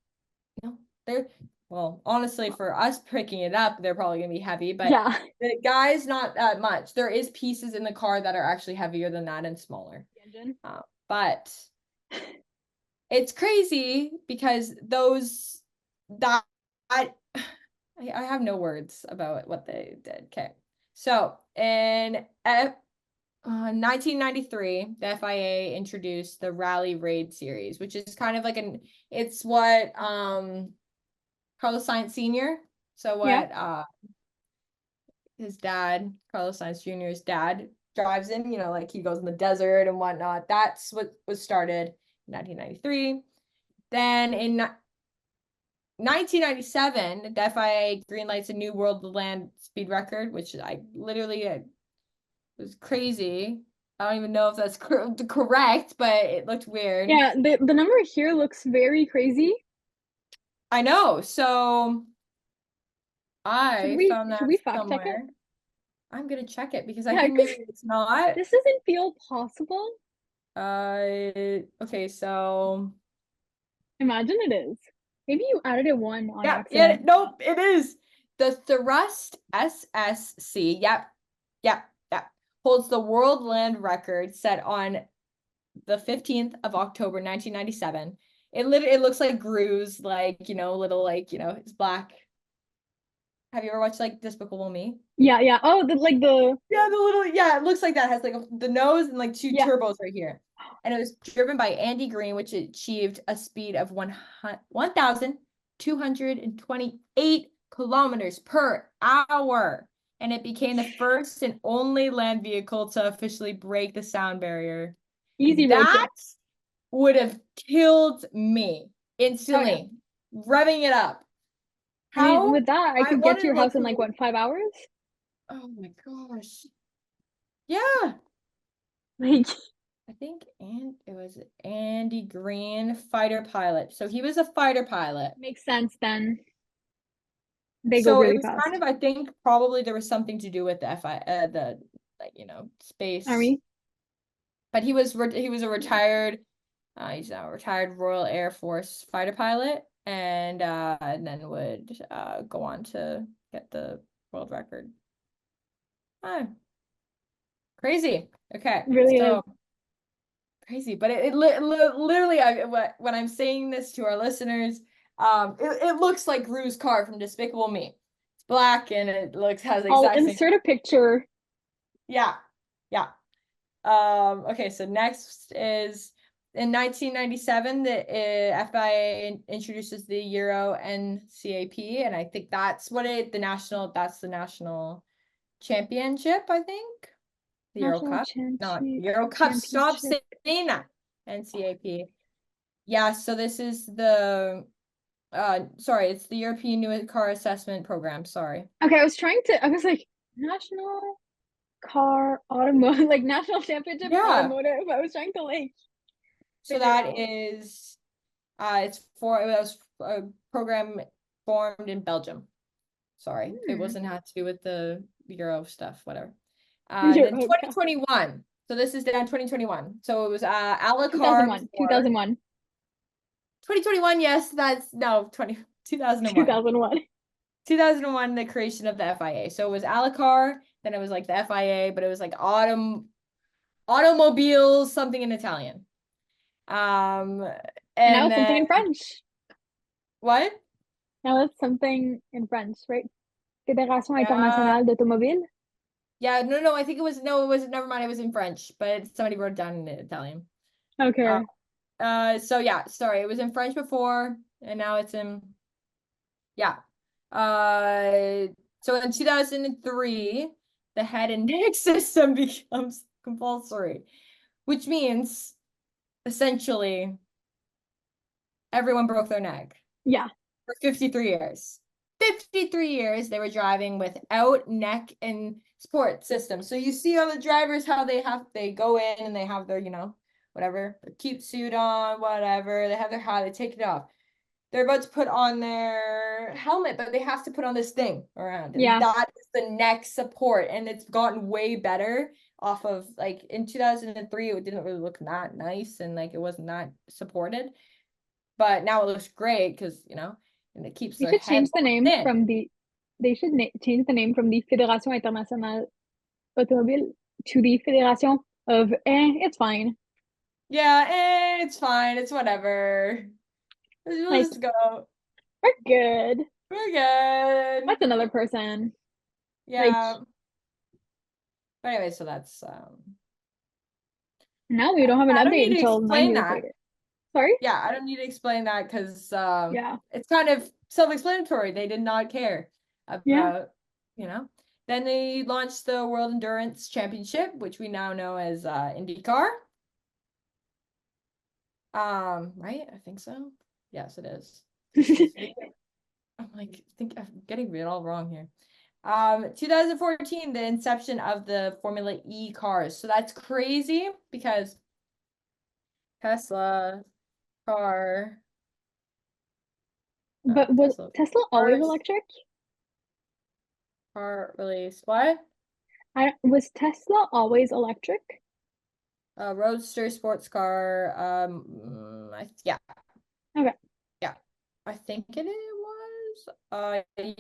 they're well, honestly, for us picking it up, they're probably gonna be heavy, but Yeah. the guys not that much. There is pieces in the car that are actually heavier than that and smaller. The engine. But it's crazy because those that I have no words about what they did. Okay. So in 1993, the FIA introduced the Rally Raid series, which is kind of like it's what Carlos Sainz Sr. So Yeah. what his dad, Carlos Sainz Jr.'s dad, drives in, like he goes in the desert and whatnot. That's what was started in 1993. Then in 1997, the FIA greenlights a new world land speed record, which I literally was crazy. I don't even know if that's correct, but it looked weird. Yeah, the number here looks very crazy. I know. So Should I we found should that we fact check it? somewhere. I'm gonna check it because I Yeah, think because maybe it's not. this doesn't feel possible. Okay, so Imagine it is. Maybe you added a one on yeah, accident. nope, it is. The Thrust SSC, yep, holds the world land record set on the 15th of October, 1997. It looks like Gru's, little, it's black. Have you ever watched Despicable Me? Yeah, yeah. Oh, It looks like that. It has the nose and two yeah. turbos right here. And it was driven by Andy Green, which achieved a speed of 1,228 kilometers per hour. And it became the first and only land vehicle to officially break the sound barrier. Easy road That trip. would have killed me instantly, revving it up. I mean, How? with that, I I could get want to to your house look. in like what, 5 hours? Oh my gosh. Yeah. Like, I think it was Andy Green, fighter pilot. So he was a fighter pilot. makes sense then. They go So it really was kind fast. of, I think probably there was something to do with the space. Army? But he was a retired he's now a retired Royal Air Force fighter pilot, and then would go on to get the world record. Oh, crazy. Okay, Really so is. crazy, but it literally, when I'm saying this to our listeners, it looks like Gru's car from Despicable Me. It's black and it has the I'll exact same. insert a picture. Yeah. Okay, so next is in 1997, the FIA introduces the Euro NCAP, and I think that's the national championship, I think. The Euro National Cup, not Euro Cup. Stop Championship. saying that. NCAP. Yeah, so this is the sorry, it's the European New Car Assessment Program. Sorry. Okay, I was like, National Car Automotive, like National Championship Yeah. Automotive. I was trying to So figure it that out. is it was a program formed in Belgium. Sorry, it wasn't had to do with the Euro stuff, whatever. Then Okay. 2021. So this is down 2021. So it was a la carte 2001. for 2001. 2021. Yes, that's no 2001. 2001. 2001, the creation of the FIA. So it was a la carte, then it was like the FIA, but it was like automobiles, something in Italian. And now And it's something then in French. what? Now it's something in French, right? Fédération Internationale d'Automobile. Yeah, no, I think it was never mind, it was in French, but somebody wrote it down in Italian. Okay. So yeah, sorry, it was in French before, and now it's in yeah. So in 2003, the head and neck system becomes compulsory, which means essentially everyone broke their neck. Yeah. For 53 years. 53 years they were driving without neck and support system. So you see on the drivers how they go in and they have their, whatever, a cute suit on, whatever. They have their hat, they take it off. They're about to put on their helmet, but they have to put on this thing around. And Yeah. that is the neck support. And it's gotten way better off of like in 2003, it didn't really look that nice and like it wasn't that supported. But now it looks great because, and it keeps They their should head change the locked name in. from the they should change the name from the Fédération Internationale Automobile to the Fédération of it's fine. Yeah, it's fine. It's whatever. We'll Like, just go. we're good. We're good. That's another person. Like, Yeah. But anyway, so that's now we don't have an I don't update need to until explain 9 years that. later. Sorry? Yeah, I don't need to explain that because Yeah. it's kind of self-explanatory. They did not care Yeah. about, you know. Then they launched the World Endurance Championship, which we now know as IndyCar. Right? I think so. Yes, it is. I'm like, I think I'm getting it all wrong here. 2014, the inception of the Formula E cars. So that's crazy because Tesla car. But was Tesla Tesla always cars electric? car release. What? Was Tesla always electric? Roadster sports car. Yeah, Okay. yeah. I think it was.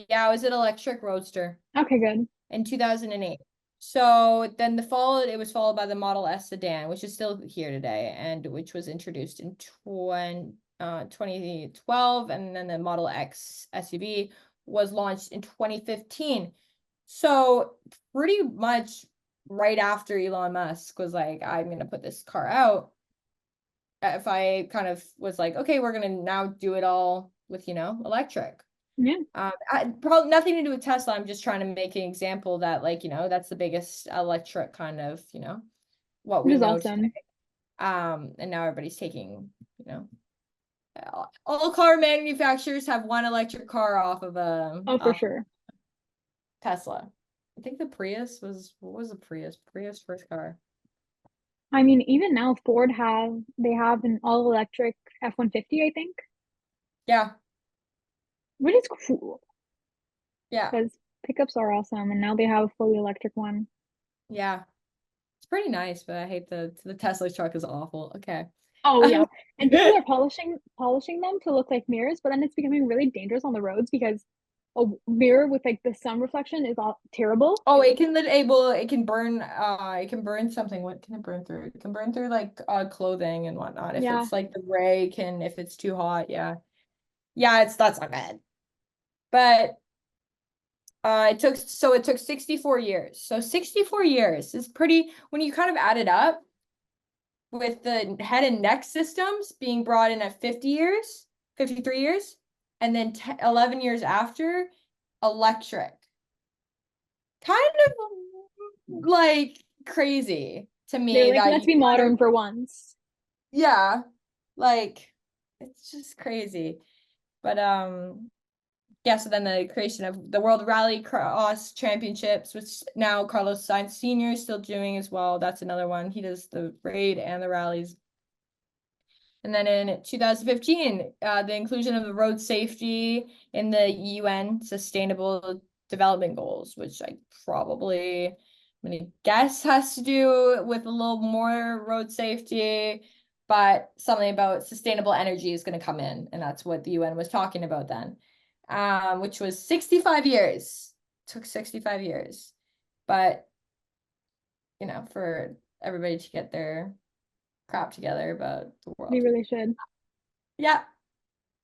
Yeah, it was an electric roadster Okay, good. in 2008. So then it was followed by the Model S sedan, which is still here today, and which was introduced in 2012, and then the Model X SUV was launched in 2015. So pretty much right after Elon Musk was like, I'm gonna put this car out. If I kind of was like, okay, we're gonna now do it all with, electric. Yeah. Probably nothing to do with Tesla. I'm just trying to make an example that, like, that's the biggest electric kind of, what Which we is know today. awesome. And now everybody's taking, all car manufacturers have one electric car off of Oh, for sure. Tesla. I think the Prius what was the Prius? Prius first car. I mean, even now they have an all electric F-150, I think, Yeah, which is cool yeah, because pickups are awesome, and now they have a fully electric one. yeah. It's pretty nice, but I hate the Tesla truck is awful. Okay. Oh yeah, and people are polishing them to look like mirrors, but then it's becoming really dangerous on the roads because a mirror with like the sun reflection is all terrible. Oh, it can burn something. What can it burn through? It can burn through like clothing and whatnot. If Yeah, it's like the gray if it's too hot, yeah. Yeah, that's not bad. But it took 64 years. So 64 years is pretty when you kind of add it up with the head and neck systems being brought in at 50 years, 53 years, and then 11 years after, electric. Kind of like crazy to they're me like, that let's you be kind modern of, for once. yeah, like it's just crazy. But yeah, so then the creation of the World Rally Cross Championships, which now Carlos Sainz Sr. is still doing as well. That's another one. He does the raid and the rallies. And then in 2015, the inclusion of the road safety in the UN Sustainable Development Goals, which I'm gonna guess has to do with a little more road safety, but something about sustainable energy is going to come in, and that's what the UN was talking about then, which was 65 years. Took 65 years, but for everybody to get their crap together about the They world. really should. Yeah.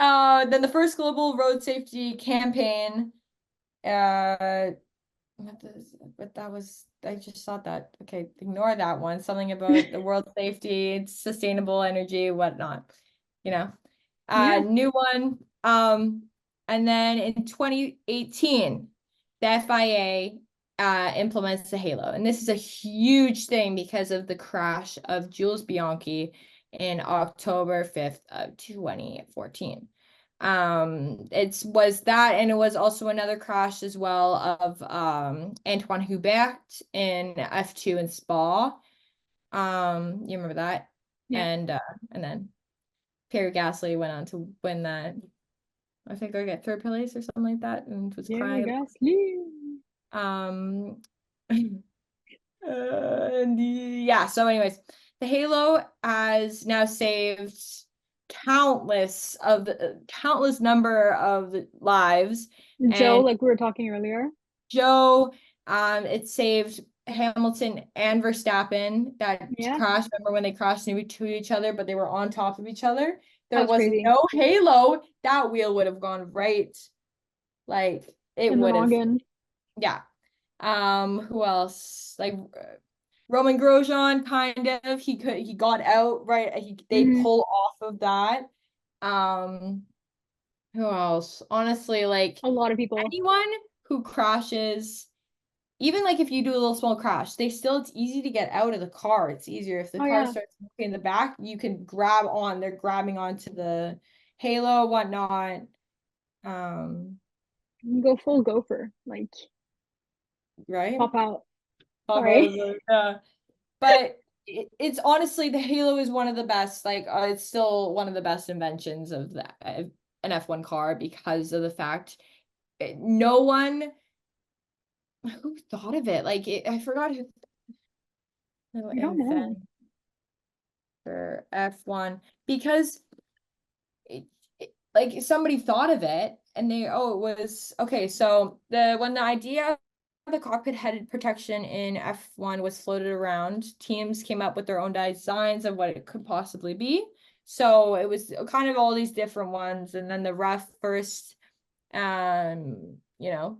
Then the first global road safety campaign. But that was, I just thought that. Okay, ignore that one. Something about the world safety, sustainable energy, whatnot. Yeah, New one. And then in 2018, the FIA implements the Halo, and this is a huge thing because of the crash of Jules Bianchi in October 5th of 2014. It was that, and it was also another crash as well of Antoine Hubert in F2 in Spa. You remember that? Yeah. And then Pierre Gasly went on to win that. I think I get third place or something like that, and was Yeah, crying. Gasly. Um, and yeah. So, anyways, the Halo has now saved countless number of lives, Joe, and like we were talking earlier. Joe, it saved Hamilton and Verstappen that Yeah, crashed. Remember when they crashed into each other, but they were on top of each other? that There was was crazy. no halo. That wheel would have gone right. Like it In the would have. noggin. Yeah. Who else? Like Roman Grosjean, kind of. He got out, right? They Hmm. pull off of that. Um, who else? Honestly, like A lot of people. anyone who crashes, even like if you do a little small crash, it's easy to get out of the car. It's easier if the Oh car yeah, starts moving in the back, you can grab on. They're grabbing onto the halo, whatnot. Um, you can go full gopher, like right? pop out. Pop out Sorry. of but it's honestly the halo is one of the best. Like it's still one of the best inventions of an F1 car because of the fact no one who thought of it. Like I forgot who I don't know. invented for F1 because like somebody thought of it and it was okay. So when the idea of the cockpit head protection in F1 was floated around, teams came up with their own designs of what it could possibly be. So it was kind of all these different ones, and then the ref first, you know,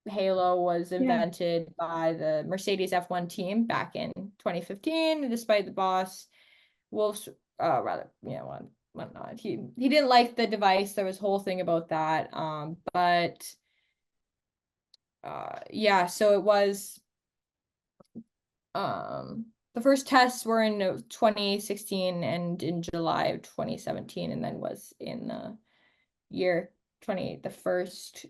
Halo was Yeah. invented by the Mercedes F1 team back in 2015, despite the boss Wolf's rather, whatnot. He didn't like the device. There was a whole thing about that. But yeah, so it was the first tests were in 2016 and in July of 2017, and then was in the year the first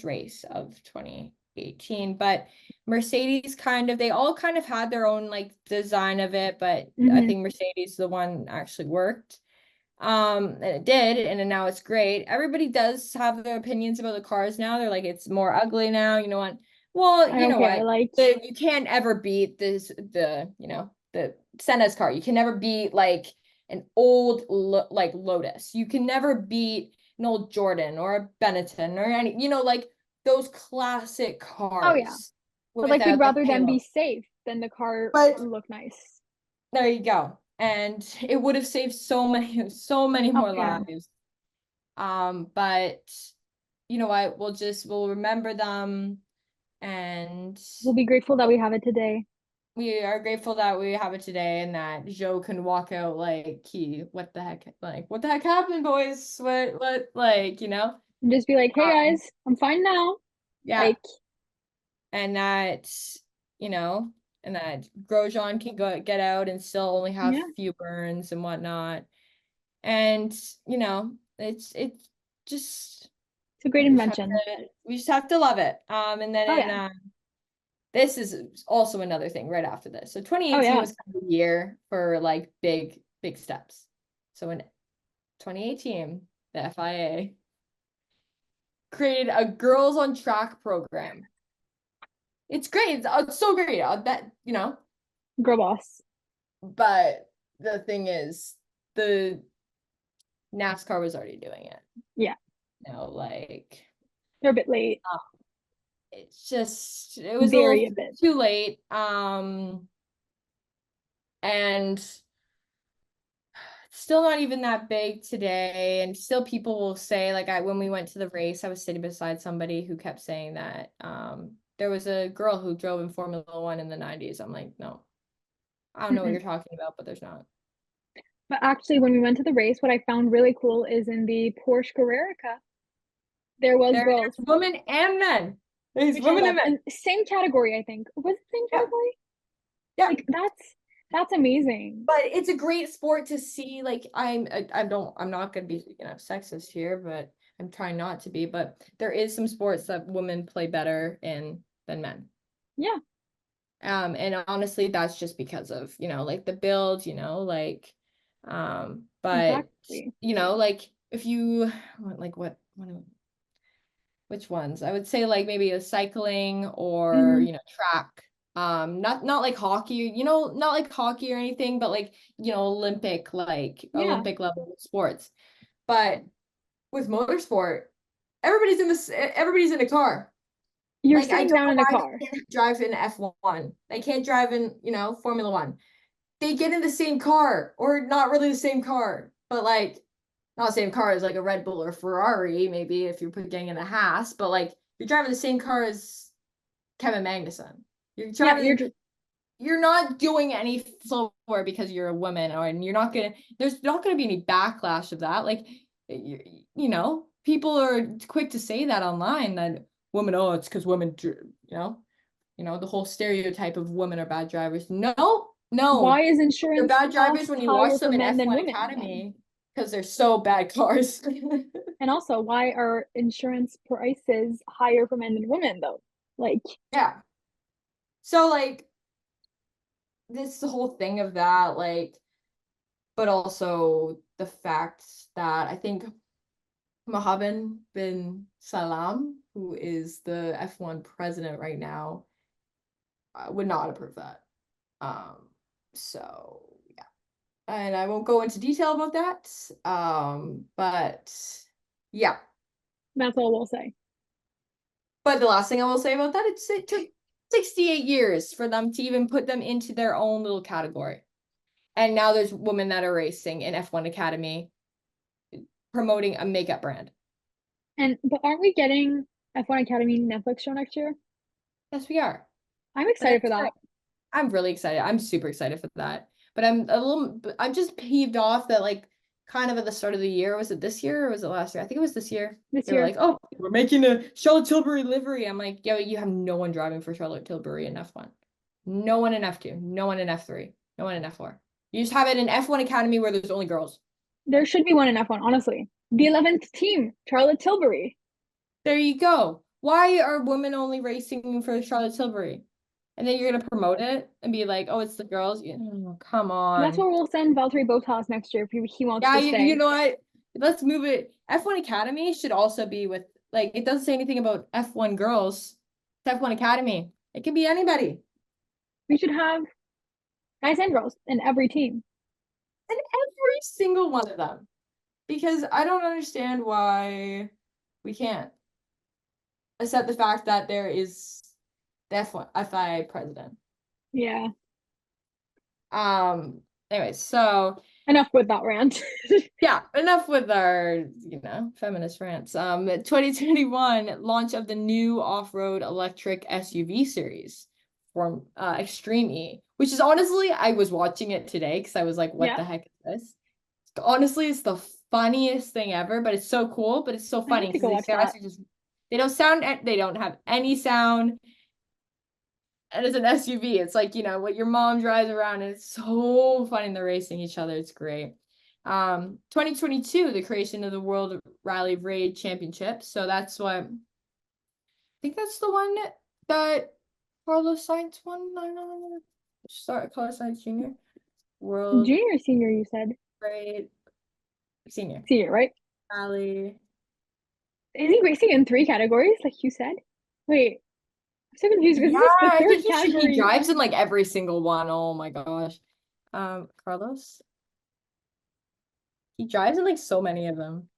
race of 2018. But Mercedes they all kind of had their own like design of it, but I Hmm. think Mercedes the one actually worked. And it did, and then now it's great. Everybody does have their opinions about the cars now. They're like, it's more ugly now. You know what? Well, I you don't know care. what? Like, You can't ever beat the Senna's car. You can never beat like an old like Lotus. You can never beat an old Jordan or a Benetton or any, like those classic oh yeah. cars But like we'd without the rather them be halo. safe than the car But look nice. there you go. And it would have saved so many Oh more yeah. lives. But you know what? We'll remember them, and We'll be grateful that we have it today. we are grateful that we have it today and that Joe can walk out like what the heck happened, boys? What, And just be like, hey Um, guys, I'm fine now. yeah, Like, and that, you know, and that Grosjean can get out and still only have yeah, few burns and whatnot. And, it's just, it's a great invention. we just have to love it. And Oh then yeah. this is also another thing right after this. So Oh 2018 yeah. was kind of the year for like big steps. So in 2018, the FIA created a girls on track program. It's great. It's so great. I bet, Girl boss. but the thing is, the NASCAR was already doing it. Yeah. Like They're a bit late. it was a Very little a bit. too late. And still not even that big today. And still people will say, like when we went to the race, I was sitting beside somebody who kept saying that there was a girl who drove in Formula One in the 90s. I'm like, no, I don't know what Mm-mm. you're talking about, but there's not. But actually, when we went to the race, what I found really cool is in the Porsche Carrera Cup, there was girls, There's women and men. There's which I women and loved. men. And same category, I think. Was it same Yeah. category? Yeah. Like that's amazing. But it's a great sport to see. Like I'm not gonna be, sexist here, but I'm trying not to be, but there is some sports that women play better in than men. Yeah. And honestly, that's just because of, like the build, but Exactly. like if you like which ones? I would say like maybe a cycling or, Hmm. track. Not like hockey, not like hockey or anything, but like, Yeah. Olympic level sports. But with motorsport, everybody's in a car. You're Like, I sitting don't down know in a why car. they can't drive in F1. They can't drive in, Formula One. They get in the same car, or not really the same car, but like not the same car as like a Red Bull or Ferrari, maybe if you're getting in a Haas, but like you're driving the same car as Kevin Magnussen. You're Yeah, driving, you're not doing any slower because you're a woman, or and there's not gonna be any backlash of that. Like, people are quick to say that online that women, oh, it's because women, the whole stereotype of women are bad drivers. No, why no, is they're insurance bad drivers cost when you higher watch for them in men than F1 women then? Academy because they're so bad cars. And also, why are insurance prices higher for men than women though? Like, Yeah. So like this the whole thing of that, like, but also the fact that I think Mohammed bin Salam, who is the F1 president right now, would not approve that. So yeah, and I won't go into detail about that. But yeah. that's all we'll say. But the last thing I will say about that, it took 68 years for them to even put them into their own little category. And now there's women that are racing in F1 Academy promoting a makeup brand. But aren't we getting F1 Academy Netflix show next year? Yes, we are. I'm But excited for that. I'm really excited. I'm super excited for that. But I'm just peeved off that like kind of at the start of the year, was it this year or was it last year? I think it was this year. This They were year. like, oh, we're making a Charlotte Tilbury livery. I'm like, yo, you have no one driving for Charlotte Tilbury in F1. No one in F2, no one in F3, no one in F4. You just have it in F1 Academy where there's only girls. There should be one in F1, honestly. The 11th team, Charlotte Tilbury. There you go. Why are women only racing for Charlotte Tilbury? And then you're gonna promote it and be like, oh, it's the girls. Oh, come That's on. where we'll send Valtteri Bottas next year if he wants Yeah, to you stay. know what? Let's move it. F1 Academy should also be with, like, it doesn't say anything about F1 girls. It's F1 Academy. It could be anybody. We should have guys and girls in every team. And every single one of them. Because I don't understand why we can't. Except the fact that there is the F1 FIA president. Yeah. Anyways, so Enough with that rant. yeah, enough with our, feminist rants. 2021 launch of the new off-road electric SUV series from Extreme E, which is honestly, I was watching it today because I was like, what Yeah, the heck is this? Honestly, it's the funniest thing ever, but it's so cool, but it's so I need funny to because go these watch guys that. are just, they don't have any sound. And it's an SUV. It's like, what your mom drives around, and it's so funny. They're racing each other. It's great. 2022, the creation of the World Rally Raid Championship. So that's what I think that's the one that Carlos Sainz won. I don't know. Start Carlos Sainz Jr. World Junior or senior, you said? Raid Senior Senior, right? Rally. Is he racing in three categories, like you said? Wait, I'm so confused because Yeah, this is the I third think he category. drives in like every single one. Oh my gosh. Carlos. He drives in like so many of them.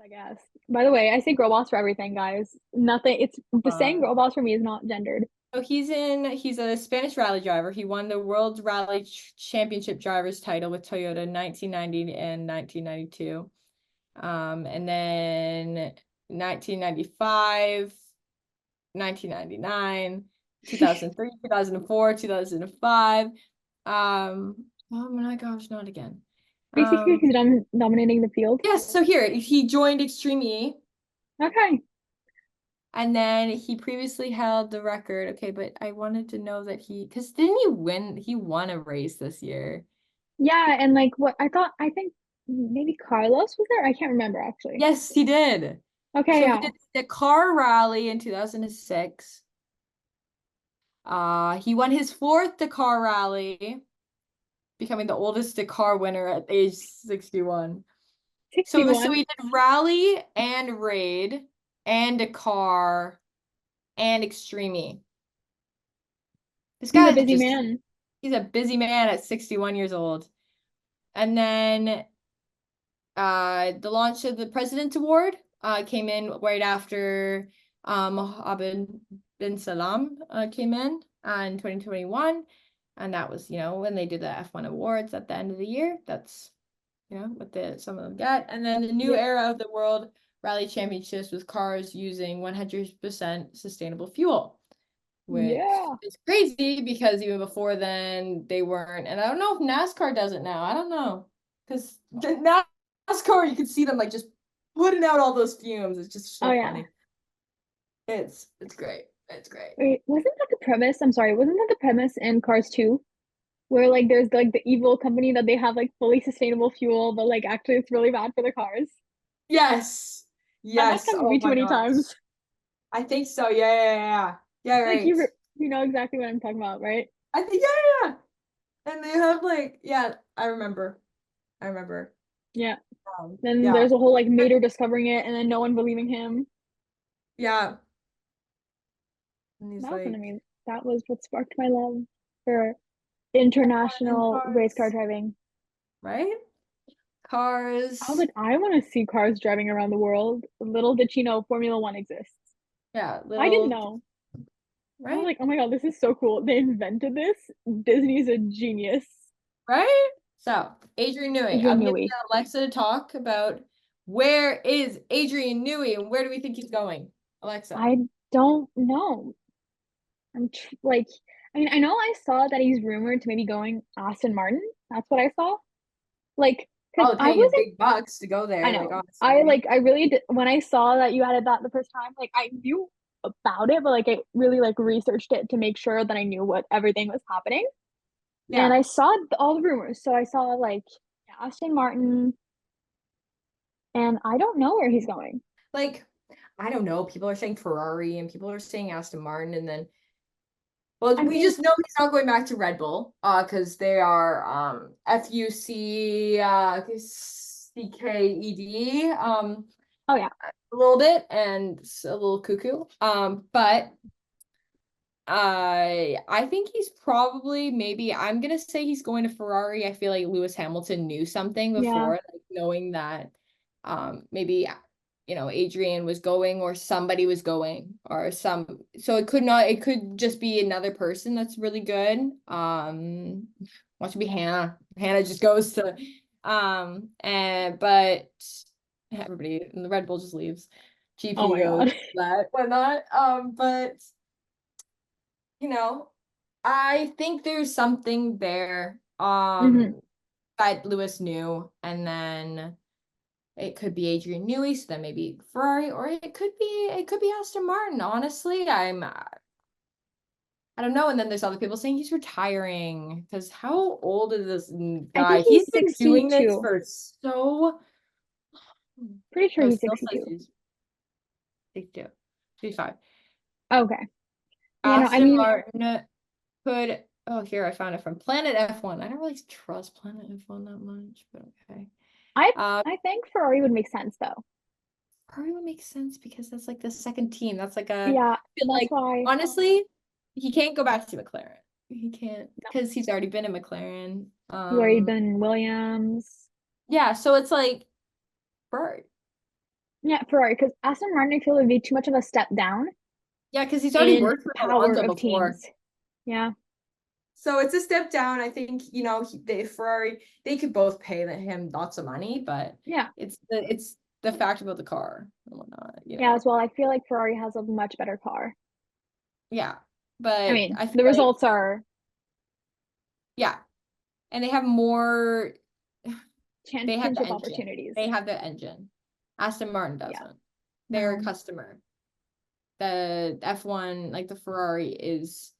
I guess. By the way, I say girl boss for everything, guys. Nothing. It's the saying Uh, girl boss for me is not gendered. So he's a Spanish rally driver. He won the World Rally Championship drivers title with Toyota in 1990 and 1992. And then 1995, 1999, 2003, 2004, 2005. Oh my gosh, not again. Basically, Um, he's dominating the field. yes, so here he joined Extreme E. Okay. And then he previously held the record. Okay, but I wanted to know that because didn't he win? He won a race this year. Yeah, and like what I think maybe Carlos was there. I can't remember actually. Yes, he did. Okay, So he yeah. did the car rally in 2006. He won his 4th Dakar rally, becoming the oldest Dakar winner at age 61. So 61. he did rally and raid and Dakar and Extreme. This He's a guy busy just, man. he's a busy man at 61 years old. And then the launch of the President's Award came in right after Mohammed bin Salam came in 2021. And that was, when they did the F1 awards at the end of the year. That's, what some of them get. And then the new era of the World Rally Championships with cars using 100% sustainable fuel, which is crazy because even before then they weren't. And I don't know if NASCAR does it now. I don't know. Because NASCAR, you can see them like just putting out all those fumes. It's just so funny. It's great. It's great. Wait, wasn't that the premise? I'm sorry, wasn't that the premise in Cars 2? Where like there's like the evil company that they have like fully sustainable fuel, but like actually it's really bad for the cars. Yes. I watched Yes. that Oh movie too my many gosh. times. I think so. Yeah. Yeah, Like right. you know exactly what I'm talking about, right? I think yeah. And they have like, I remember. Yeah. Then Yeah. there's a whole like Mater discovering it and then no one believing him. Yeah. And he's That was like, amazing. That was what sparked my love for international race car cars, driving. right? I was Cars. like, I want to see cars driving around the world. Little did she know Formula One exists. Yeah, I didn't little, know. I was right? like, oh my God, this is so cool. They invented this. Disney's a genius. Right? So, Adrian Newey. Adrian I'm gonna Newey. get Alexa to talk about where is Adrian Newey and where do we think he's going? Alexa. I don't know. Like, I mean, I know I saw that he's rumored to maybe going Aston Martin. That's what I saw. Like, because Probably I paying him wasn't, big bucks to go I there, like know. I honestly. like, I really did, when I saw that you added that the first time, like, I knew about it, but like, I really like researched it to make sure that I knew what everything was happening. And Yeah. I saw all the rumors. So I saw like Aston Martin, and I don't know where he's going. Like, I don't know. People are saying Ferrari and people are saying Aston Martin, and then well, I we mean, just know he's not going back to Red Bull, because they are FUC CKED oh yeah, a little bit and a little cuckoo. But I think he's probably maybe I'm gonna say he's going to Ferrari. I feel like Lewis Hamilton knew something yeah. before, like knowing that maybe Adrian was going or somebody was going or so it could just be another person that's really good. Watch it be Hannah. Hannah just goes to but everybody in the Red Bull just leaves. Oh GP my goes God. that whatnot. But I think there's something there hmm that Lewis knew, and then it could be Adrian Newey, so then maybe Ferrari, or it could be Aston Martin. Honestly, I don't know. And then there's other people saying he's retiring because how old is this I guy? think He's he's been doing this 62. for so. Pretty sure No, he's still 62. says he's 62, 65. Okay. You know, I Aston mean, Martin could. Oh, here I found it from Planet F1. I don't really trust Planet F1 that much, but okay. I Um, I think Ferrari would make sense though. Probably would make sense because that's like the second team. That's like I Yeah, feel that's like why. honestly, he can't go back to McLaren. He can't No, because he's already been in McLaren. he's already been Williams. Yeah, so it's like Ferrari. Yeah, Ferrari, because Aston Martin, I feel would be too much of a step down Yeah, because he's already in worked with power Alonso of before. teams. Yeah, So it's a step down. I think, Ferrari, they could both pay him lots of money, but yeah, it's the fact about the car and yeah. whatnot. As well, I feel like Ferrari has a much better car. Yeah. I But mean, I feel the like, results are yeah. And they have more. They have the championship engine. opportunities. They have the engine. Aston Martin Yeah, doesn't. They're a no. customer. The F1, like the Ferrari, is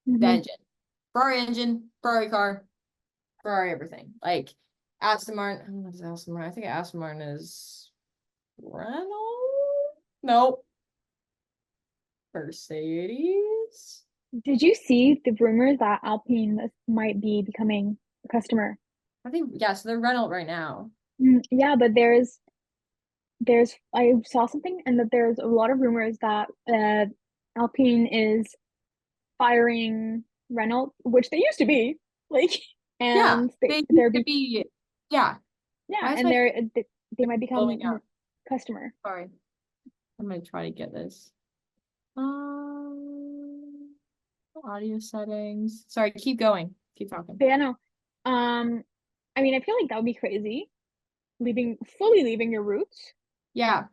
the hmm engine, Ferrari car, Ferrari everything. Like Aston Martin, I don't know what is Aston Martin. I think Aston Martin is Renault. Nope. Mercedes. Did you see the rumors that Alpine might be becoming a customer? I think, yeah, so they're Renault right now. Yeah, but there's I saw something and that there's a lot of rumors that Alpine is firing Renault, which they used to be, like, Yeah, and they used they're to be be, yeah. yeah, Why is and my phone they might blowing become out? customer. Sorry. I'm gonna try to get this. Audio settings. Sorry, keep going. Keep talking. But yeah, no. Um, I mean, I feel like that would be crazy, fully leaving your roots. Yeah.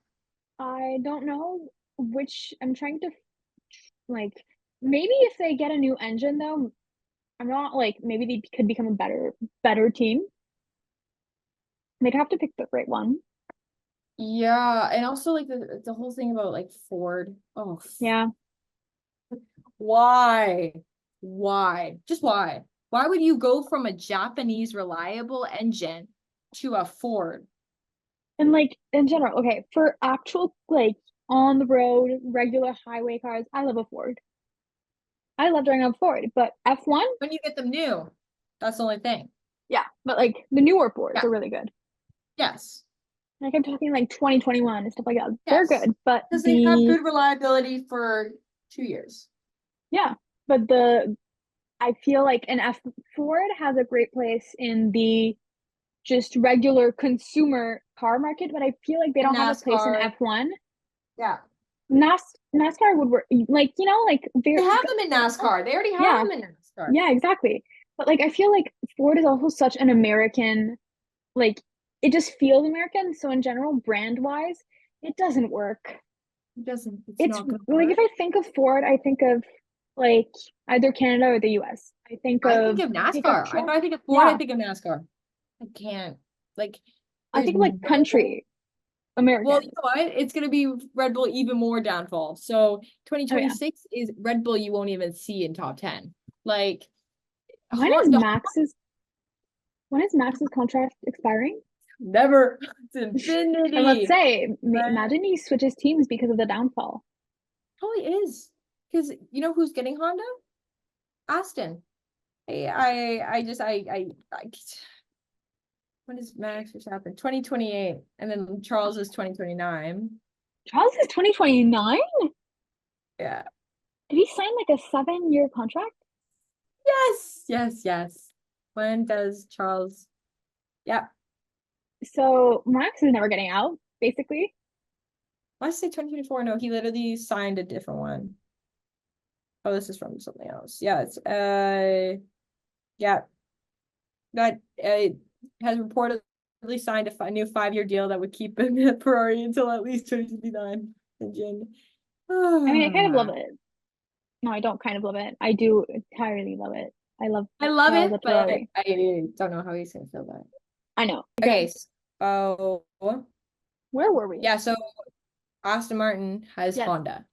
I don't know which I'm trying to like maybe if they get a new engine though, I'm not like maybe they could become a better team. They'd have to pick the right one. Yeah, and also like the whole thing about like Ford. Oh, Yeah. why? Why? Just why? Why would you go from a Japanese reliable engine to a Ford? And like in general, okay, for actual like on the road, regular highway cars, I love a Ford. I love driving a Ford, but F1, When you get them new, that's the only thing. yeah, but like the newer Fords Yeah. are really good. Yes. Like I'm talking like 2021 and stuff like that. They're Yes. good, but Because they have good reliability for 2 years. yeah, but I feel like an F Ford has a great place in the just regular consumer car market, but I feel like they And don't have a place in NASCAR. F1. Yeah. NASCAR would work, like like They they're have them in NASCAR. They already have yeah, them in NASCAR. yeah, exactly. But like I feel like Ford is also such an American, like it just feels American. So in general, brand wise, it doesn't work. It doesn't, it's It's not gonna like if work. I think of Ford, I think of like either Canada or the US. I think of I think of NASCAR. truck. I think of Ford, I Yeah, think of NASCAR. I can't. Like, I there's think of like no. country Well, you American. know what? It's gonna be Red Bull even more downfall. So Oh yeah. 2026 is Red Bull you won't even see in top 10. Like When is The Max's when is Max's contract expiring? never it's And let's infinity. say, But imagine he switches teams because of the downfall. probably is. Because you know who's getting Honda? Aston. I when does Max happen? 2028. And then Charles is 2029. Charles is 2029? Yeah. Did he sign like a 7-year contract? Yes, yes, yes. When does Charles? Yeah. So Max is never getting out, basically. I say 2024. No, he literally signed a different one. Oh, this is from something else. Yeah, it's yeah, that has reportedly signed a new 5-year deal that would keep him at Ferrari until at least 2029 engine. I mean, I kind of love Ah. it. No, I don't kind of love it. I do entirely love it. I love I love Charles it, at but Ferrari. I don't know how he's gonna feel that. I know. Okay, Okay, so where were we? yeah, so Aston Martin has Yes. Honda.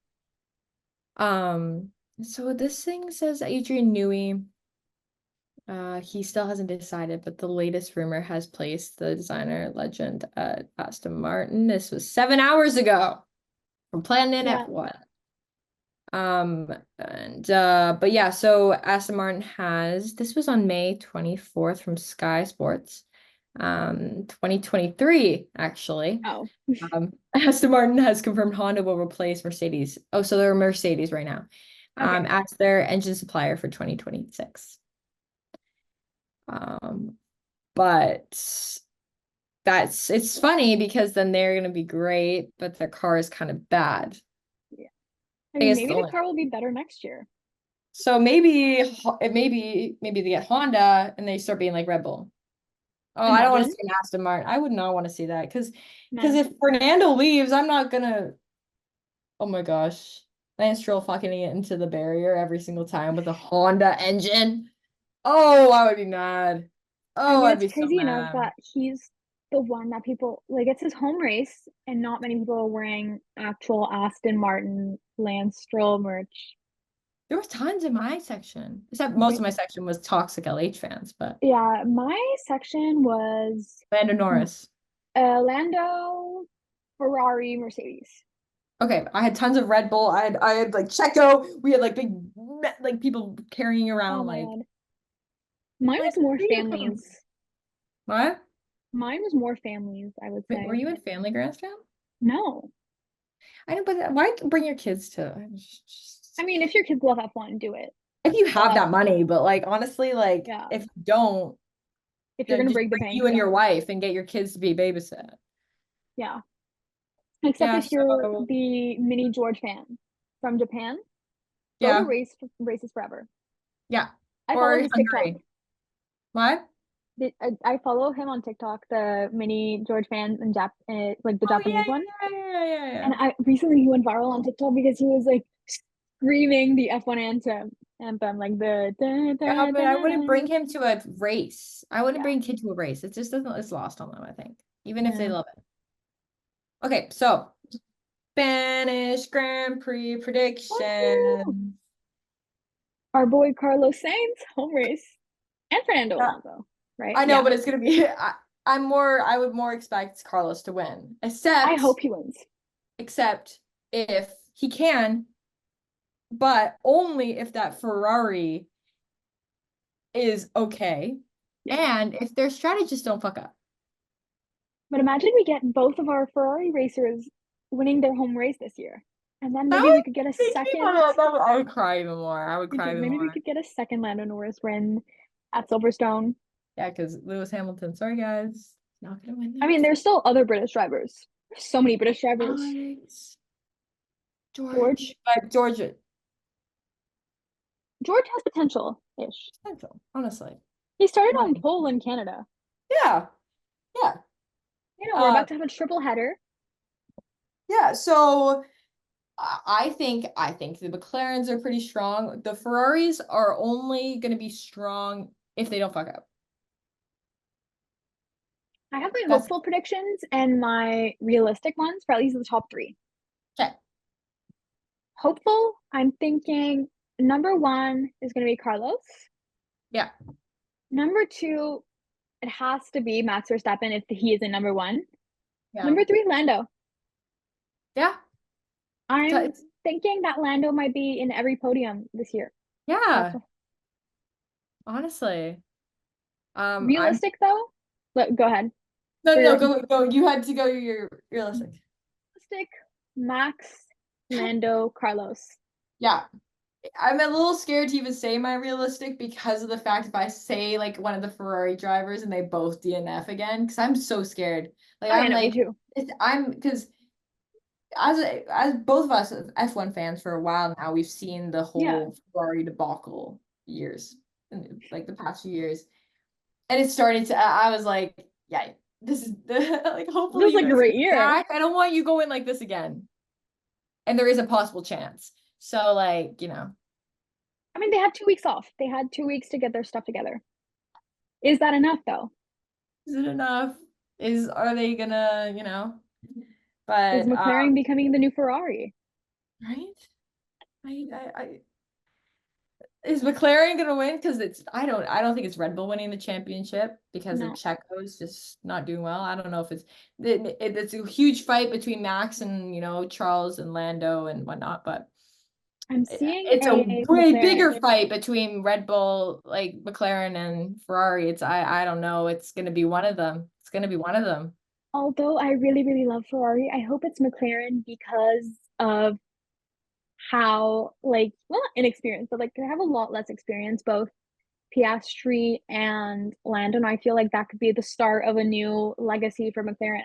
Um, so this thing says Adrian Newey. He still hasn't decided, but the latest rumor has placed the designer legend at Aston Martin. This was 7 hours ago from planning Yeah. F1. And but yeah, so Aston Martin has this was on May 24th from Sky Sports. 2023, actually. Oh. Aston Martin has confirmed Honda will replace Mercedes. Oh, so they're Mercedes right now. Okay. As their engine supplier for 2026. Um, but it's funny because then they're gonna be great, but their car is kind of bad. Yeah. I I mean, guess maybe the the only car will be better next year. so maybe they get Honda and they start being like Red Bull. Oh, I don't want to Imagine. see an Aston Martin. I would not want to see that because No. if Fernando leaves, I'm not gonna. Oh my gosh, Lance Stroll fucking it into the barrier every single time with a Honda engine. Oh, I would be mad. I Oh, mean, I'd it's be so crazy enough mad. that he's the one that people like it's his home race and not many people are wearing actual Aston Martin Lance Stroll merch. There was tons in my section. Except most But of my section was toxic LH fans, but yeah, my section was Lando Norris. Lando, Ferrari, Mercedes. Okay, I had tons of Red Bull. I had like Checo. We had like big like people carrying Oh around my like God. Mine was more freedom. families. What? Mine was more families, I would Wait, were say. you in family grandstand? No. I know, but why bring your kids to? I mean, if your kids love F1, do it. If you have But that money, but like honestly, like yeah, if you don't, if you're then gonna just break the bring bank, you and yeah. your wife and get your kids to be babysit. Yeah. Except Yeah, if you're so the mini George fan from Japan, go to yeah, races forever. yeah. I follow Or his TikTok. Hungary. What? I follow him on TikTok, the mini George fan and like the Oh yeah, Japanese one. yeah. And I recently he went viral on TikTok because he was like screaming the F1 anthem, like the da, Yeah, da, but I wouldn't da. bring him to a race. I wouldn't Yeah. bring kid to a race. It just doesn't, it's lost on them, I think. Even if they Yeah. love it. Okay, so Spanish Grand Prix Woohoo! prediction. Our boy Carlos Sainz, home race. And Fernando Yeah, Alonso, right? I know, Yeah. but it's gonna be I would more expect Carlos to win. I hope he wins. Except if he can, but only if that Ferrari is okay. Yeah. And if their strategists don't fuck up. But imagine we get both of our Ferrari racers winning their home race this year. And then That maybe we would could get a make me second. I would cry even more. I would Me cry too. even Maybe we more. could get a second Lando Norris win at Silverstone. Yeah, because Lewis Hamilton, sorry guys, not gonna win I mean, this. there's still other British drivers. There's so many British drivers. Alex, George. George, but Georgia, George has potential-ish. potential, honestly. He started on Money. pole in Canada. Yeah, yeah. We're Uh, about to have a triple header. yeah, so I think the McLarens are pretty strong. The Ferraris are only gonna be strong if they don't fuck up. I have my That's hopeful predictions and my realistic ones for at least the top three. okay. Hopeful, I'm thinking number one is going to be Carlos. Yeah, Number two, it has to be Max Verstappen if he is in number one. yeah, Number three, Lando. yeah. I'm It's- thinking that Lando might be in every podium this year. That's yeah, honestly. I'm realistic though. But go ahead. no, For no, your go. You had to go. You're realistic. realistic, Max, Lando, Carlos. Yeah, I'm a little scared to even say my realistic because of the fact if I say like one of the Ferrari drivers and they both DNF again, because I'm so scared. Like Oh yeah, I'm no, me like too. I'm because as both of us F1 fans for a while now, we've seen the Yeah, whole Ferrari debacle years, like the past few years, and it started to. I was like, yeah, this is like this hopefully is you a guys great come year. back. I don't want you going like this again, and there is a possible chance. So like I mean, they had 2 weeks off. They had 2 weeks to get their stuff together. Is that enough though? is it enough? Are they gonna Is But McLaren becoming the new Ferrari? right? I is McLaren gonna win? Because I don't think it's Red Bull winning the championship because of No. Checo's just not doing well. I don't know if it's a huge fight between Max and Charles and Lando and whatnot, but I'm seeing it's a a way bigger McLaren. fight between Red Bull, like McLaren and Ferrari. I don't know. It's gonna be one of them. It's gonna be one of them. Although I really, really love Ferrari, I hope it's McLaren because of how, like, well, not inexperienced, but like they have a lot less experience, both Piastri and Landon. I feel like that could be the start of a new legacy for McLaren.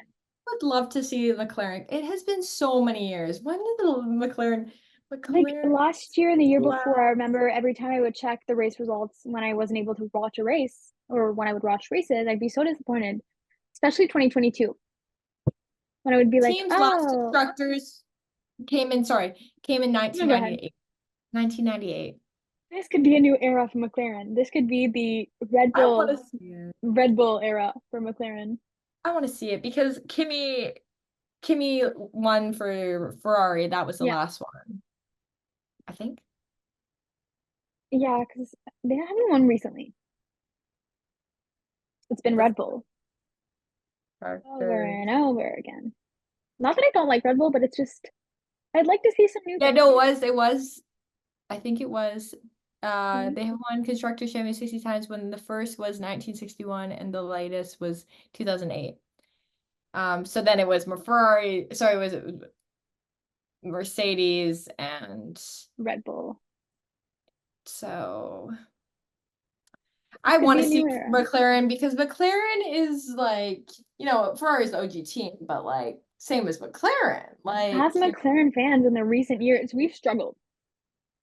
Would love to see McLaren. It has been so many years. When did the Like McLaren last year and the year before, I last? remember every time I would check the race results when I wasn't able to watch a race or when I would watch races, I'd be so disappointed, especially 2022, when I would be like, Teams lost oh, constructors came in no, go ahead. 1998. 1998. This could be a new era for McLaren. This could be the I want to see it. Red Bull era for McLaren. I want to see it because Kimmy won for Ferrari. That was the Yeah. last one, I think. Yeah, because they haven't won recently. It's been The Red Bull over constructors. and over again. Not that I don't like Red Bull, but it's just I'd like to see some new Yeah, no, things. it was I think it was. They have won Constructors' Champions 60 times when the first was 1961 and the latest was 2008. So then it was Ferrari, sorry, was it Mercedes and Red Bull. so I Could want be to a see new era. McLaren because McLaren is like, Ferrari's the OG team, but like same as McLaren. As Like, McLaren fans in the recent years, we've struggled.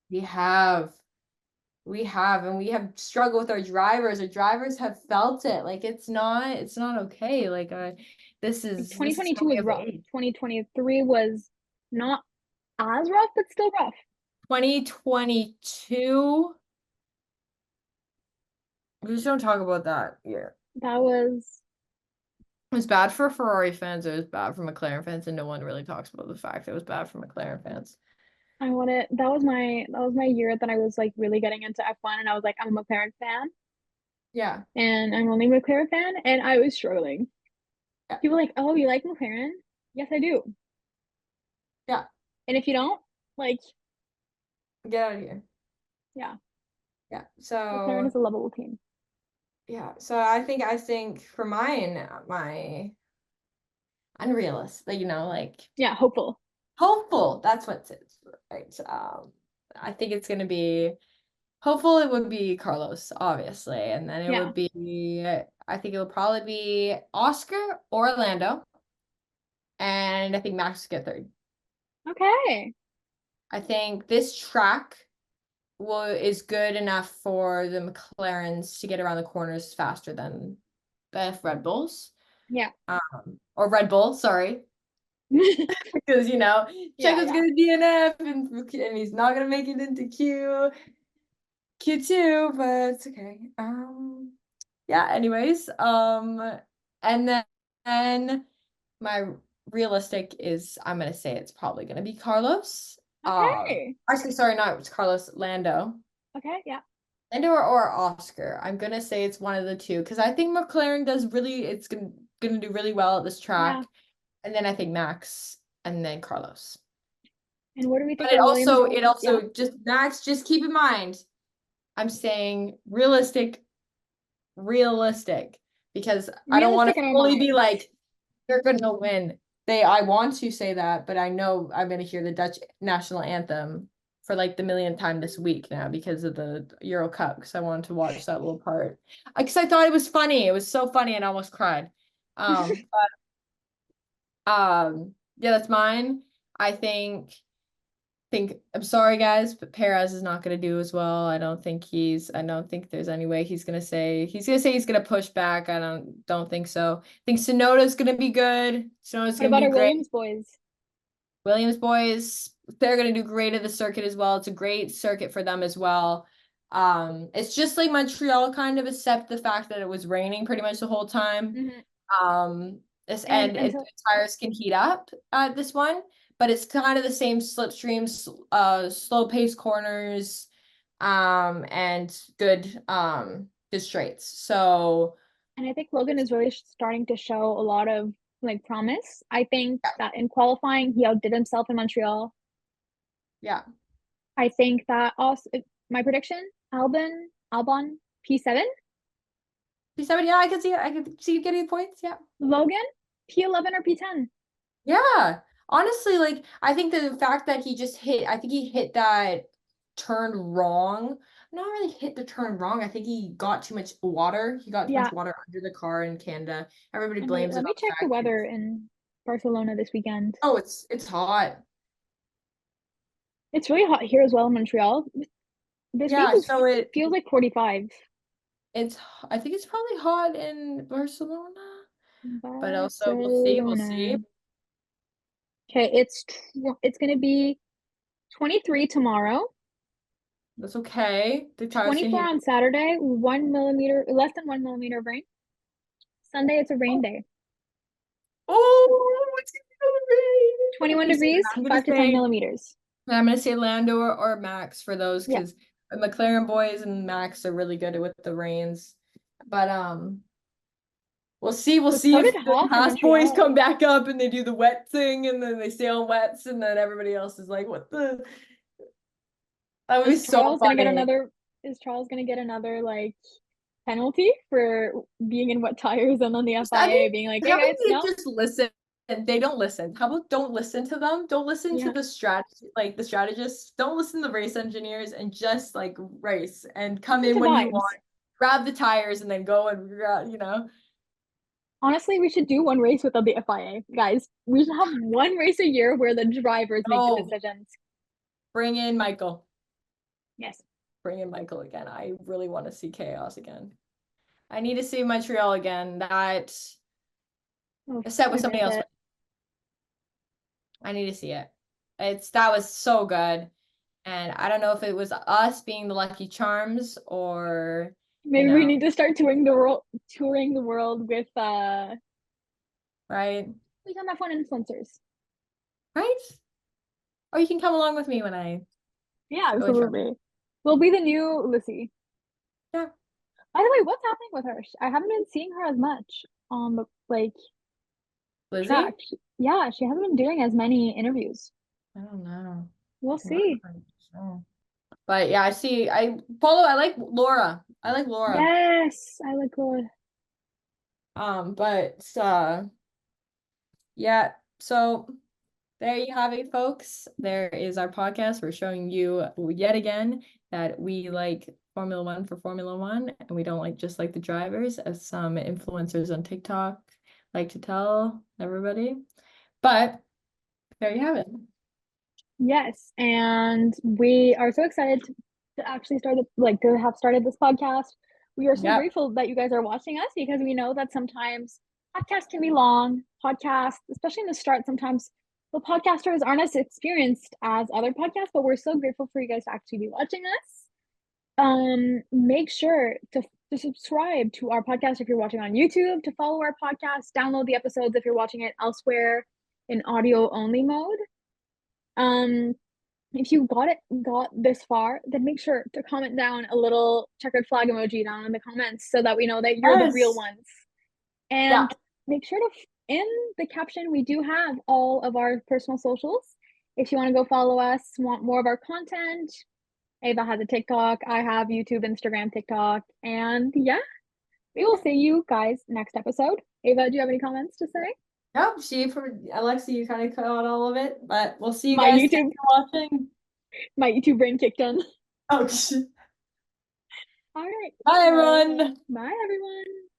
we have. And we have struggled with our drivers. Our drivers have felt it. Like it's not okay. Like this is 2022 coming was of rough. age. 2023 was not as rough, but still rough. 2022. We just don't talk about that year. That was, It was bad for Ferrari fans, it was bad for McLaren fans, and no one really talks about the fact that it was bad for McLaren fans. that was my year that I was like really getting into F1 and I was like, I'm a McLaren fan Yeah. and I'm only a McLaren fan and I was struggling. Yeah. People were like, oh, you like McLaren? Yes, I do. Yeah. And if you don't, like, Get out of here. yeah, Yeah. McLaren So is a lovable team. yeah. So I think for mine, my unrealistic, like Yeah, hopeful. hopeful. That's what it is, right? I think it's gonna be hopeful. It would be Carlos, obviously, and then it Yeah. would be. I think it would probably be Oscar or Orlando, and I think Max would get third. Okay. I think this track is good enough for the McLarens to get around the corners faster than the Red Bulls. Yeah. Or Red Bull, sorry. Because Yeah, Checo's yeah. gonna DNF and he's not gonna make it into Q2, but it's okay. Yeah, anyways. And then my realistic is I'm gonna say it's probably gonna be Carlos. Okay. Actually, sorry, not it's Carlos, Lando. Okay, yeah. Lando or Oscar. I'm gonna say it's one of the two because I think McLaren it's gonna do really well at this Yeah. track. And then I think Max and then Carlos. And what do we think But it of Williams? also, Yeah. just Max, just keep in mind, I'm saying realistic, because I don't want Realistic to in our fully be minds. like, they're gonna win. I want to say that, but I know I'm gonna hear the Dutch national anthem for like the millionth time this week now because of the Euro Cup, because I wanted to watch that little part. Because I thought it was funny. It was so funny and I almost cried. Yeah, that's mine. I think I'm sorry guys, but Perez is not gonna do as well. I don't think there's any way he's gonna push back. I don't think so. I think Sonoda's gonna be good. Sonoda's What gonna about do our great. Williams boys? Williams boys, they're gonna do great at the circuit as well. It's a great circuit for them as well. It's just like Montreal kind of, except the fact that it was raining pretty much the whole time. Hmm. Um, And until tires can heat up at this one, but it's kind of the same slipstreams, slow pace corners, and good straights. So and I think Logan is really starting to show a lot of like promise. I think yeah, that in qualifying he outdid himself in Montreal. yeah. I think that also my prediction, Albon P7, P7, yeah, I can see it. I can see you getting points. Yeah. Logan P11 or P10. Yeah. Honestly, like I think the fact that I think he hit that turn wrong. Not really hit the turn wrong. I think he got too much water. He got too much Yeah. water under the car in Canada. Everybody And wait, blames let it me on check the the fact that weather in Barcelona this weekend. oh, it's hot. It's really hot here as well in Montreal. This week Yeah, was so feels like 45. it's I think it's probably hot in Barcelona, but also we'll see. Barcelona. Okay, it's gonna be 23 tomorrow, That's okay. The tires can 24 heat. on Saturday, 1 millimeter, less than 1 millimeter of rain. Sunday, it's a rain day. Oh, it's gonna be 21 rain. degrees, I'm gonna 5 to 10 say millimeters. Lando or Max for those Yeah. because McLaren boys and Max are really good with the rains. But we'll But see so if did the Haas in Haas boys Montreal. come back up and they do the wet thing and then they stay on wets and then everybody else is like, what the That would be Is so Charles gonna get funny. another? Is Charles gonna get another like penalty for being in wet tires and then the I FIA mean, being like, "Hey how about guys, they no, just listen? And they don't listen. How about don't listen to them? Don't listen to yeah, the strategy, like the strategists. Don't listen to the race engineers and just like race and come listen in to when you vibes." want, grab the tires and then go and you know. Honestly, we should do one race without the FIA, guys. We should have one race a year where the drivers make the Oh, decisions. bring in Michael. Yes. Bring in Michael again. I really want to see chaos again. I need to see Montreal again. That Oh, except I with miss somebody else. it. I need to see it. That was so good. And I don't know if it was us being the lucky charms or, you Maybe we know, need to start touring the world with right? become F1 influencers. Right? Or you can come along with me when I Yeah, go and film. absolutely. We'll be the new Lucy. Yeah. By the way, what's happening with her? I haven't been seeing her as much on the like Lizzie? track. Yeah, she hasn't been doing as many interviews. I don't know. We'll I'm not see. quite sure. But yeah, I like Laura. I like Laura. Yes, I like Laura. But yeah, so there you have it, folks. There is our podcast. We're showing you yet again that we like Formula One for Formula One, and we don't just like the drivers, as some influencers on TikTok like to tell everybody. But there you have it. Yes, and we are so excited to actually to have started this podcast. We are so Yep. grateful that you guys are watching us because we know that sometimes podcasts can be long. Podcasts, especially in the start, sometimes the podcasters aren't as experienced as other podcasts, but we're so grateful for you guys to actually be watching us. Make sure to subscribe to our podcast if you're watching on YouTube, to follow our podcast, download the episodes if you're watching it elsewhere in audio only mode. Um, if you got this far, then make sure to comment down a little checkered flag emoji down in the comments so that we know that you're the real Yes. ones. Yeah. And make sure to in the caption we do have all of our personal socials. If you want to go follow us, want more of our content, Ava has a TikTok, I have YouTube, Instagram, TikTok, and yeah, we will see you guys next episode. Ava, do you have any comments to say? Yep. For Alexa, you kind of cut out all of it, but we'll see you My guys. Thanks YouTube, for watching. my YouTube brain kicked in. Oh, shit. All right. Bye, Well, everyone. bye everyone.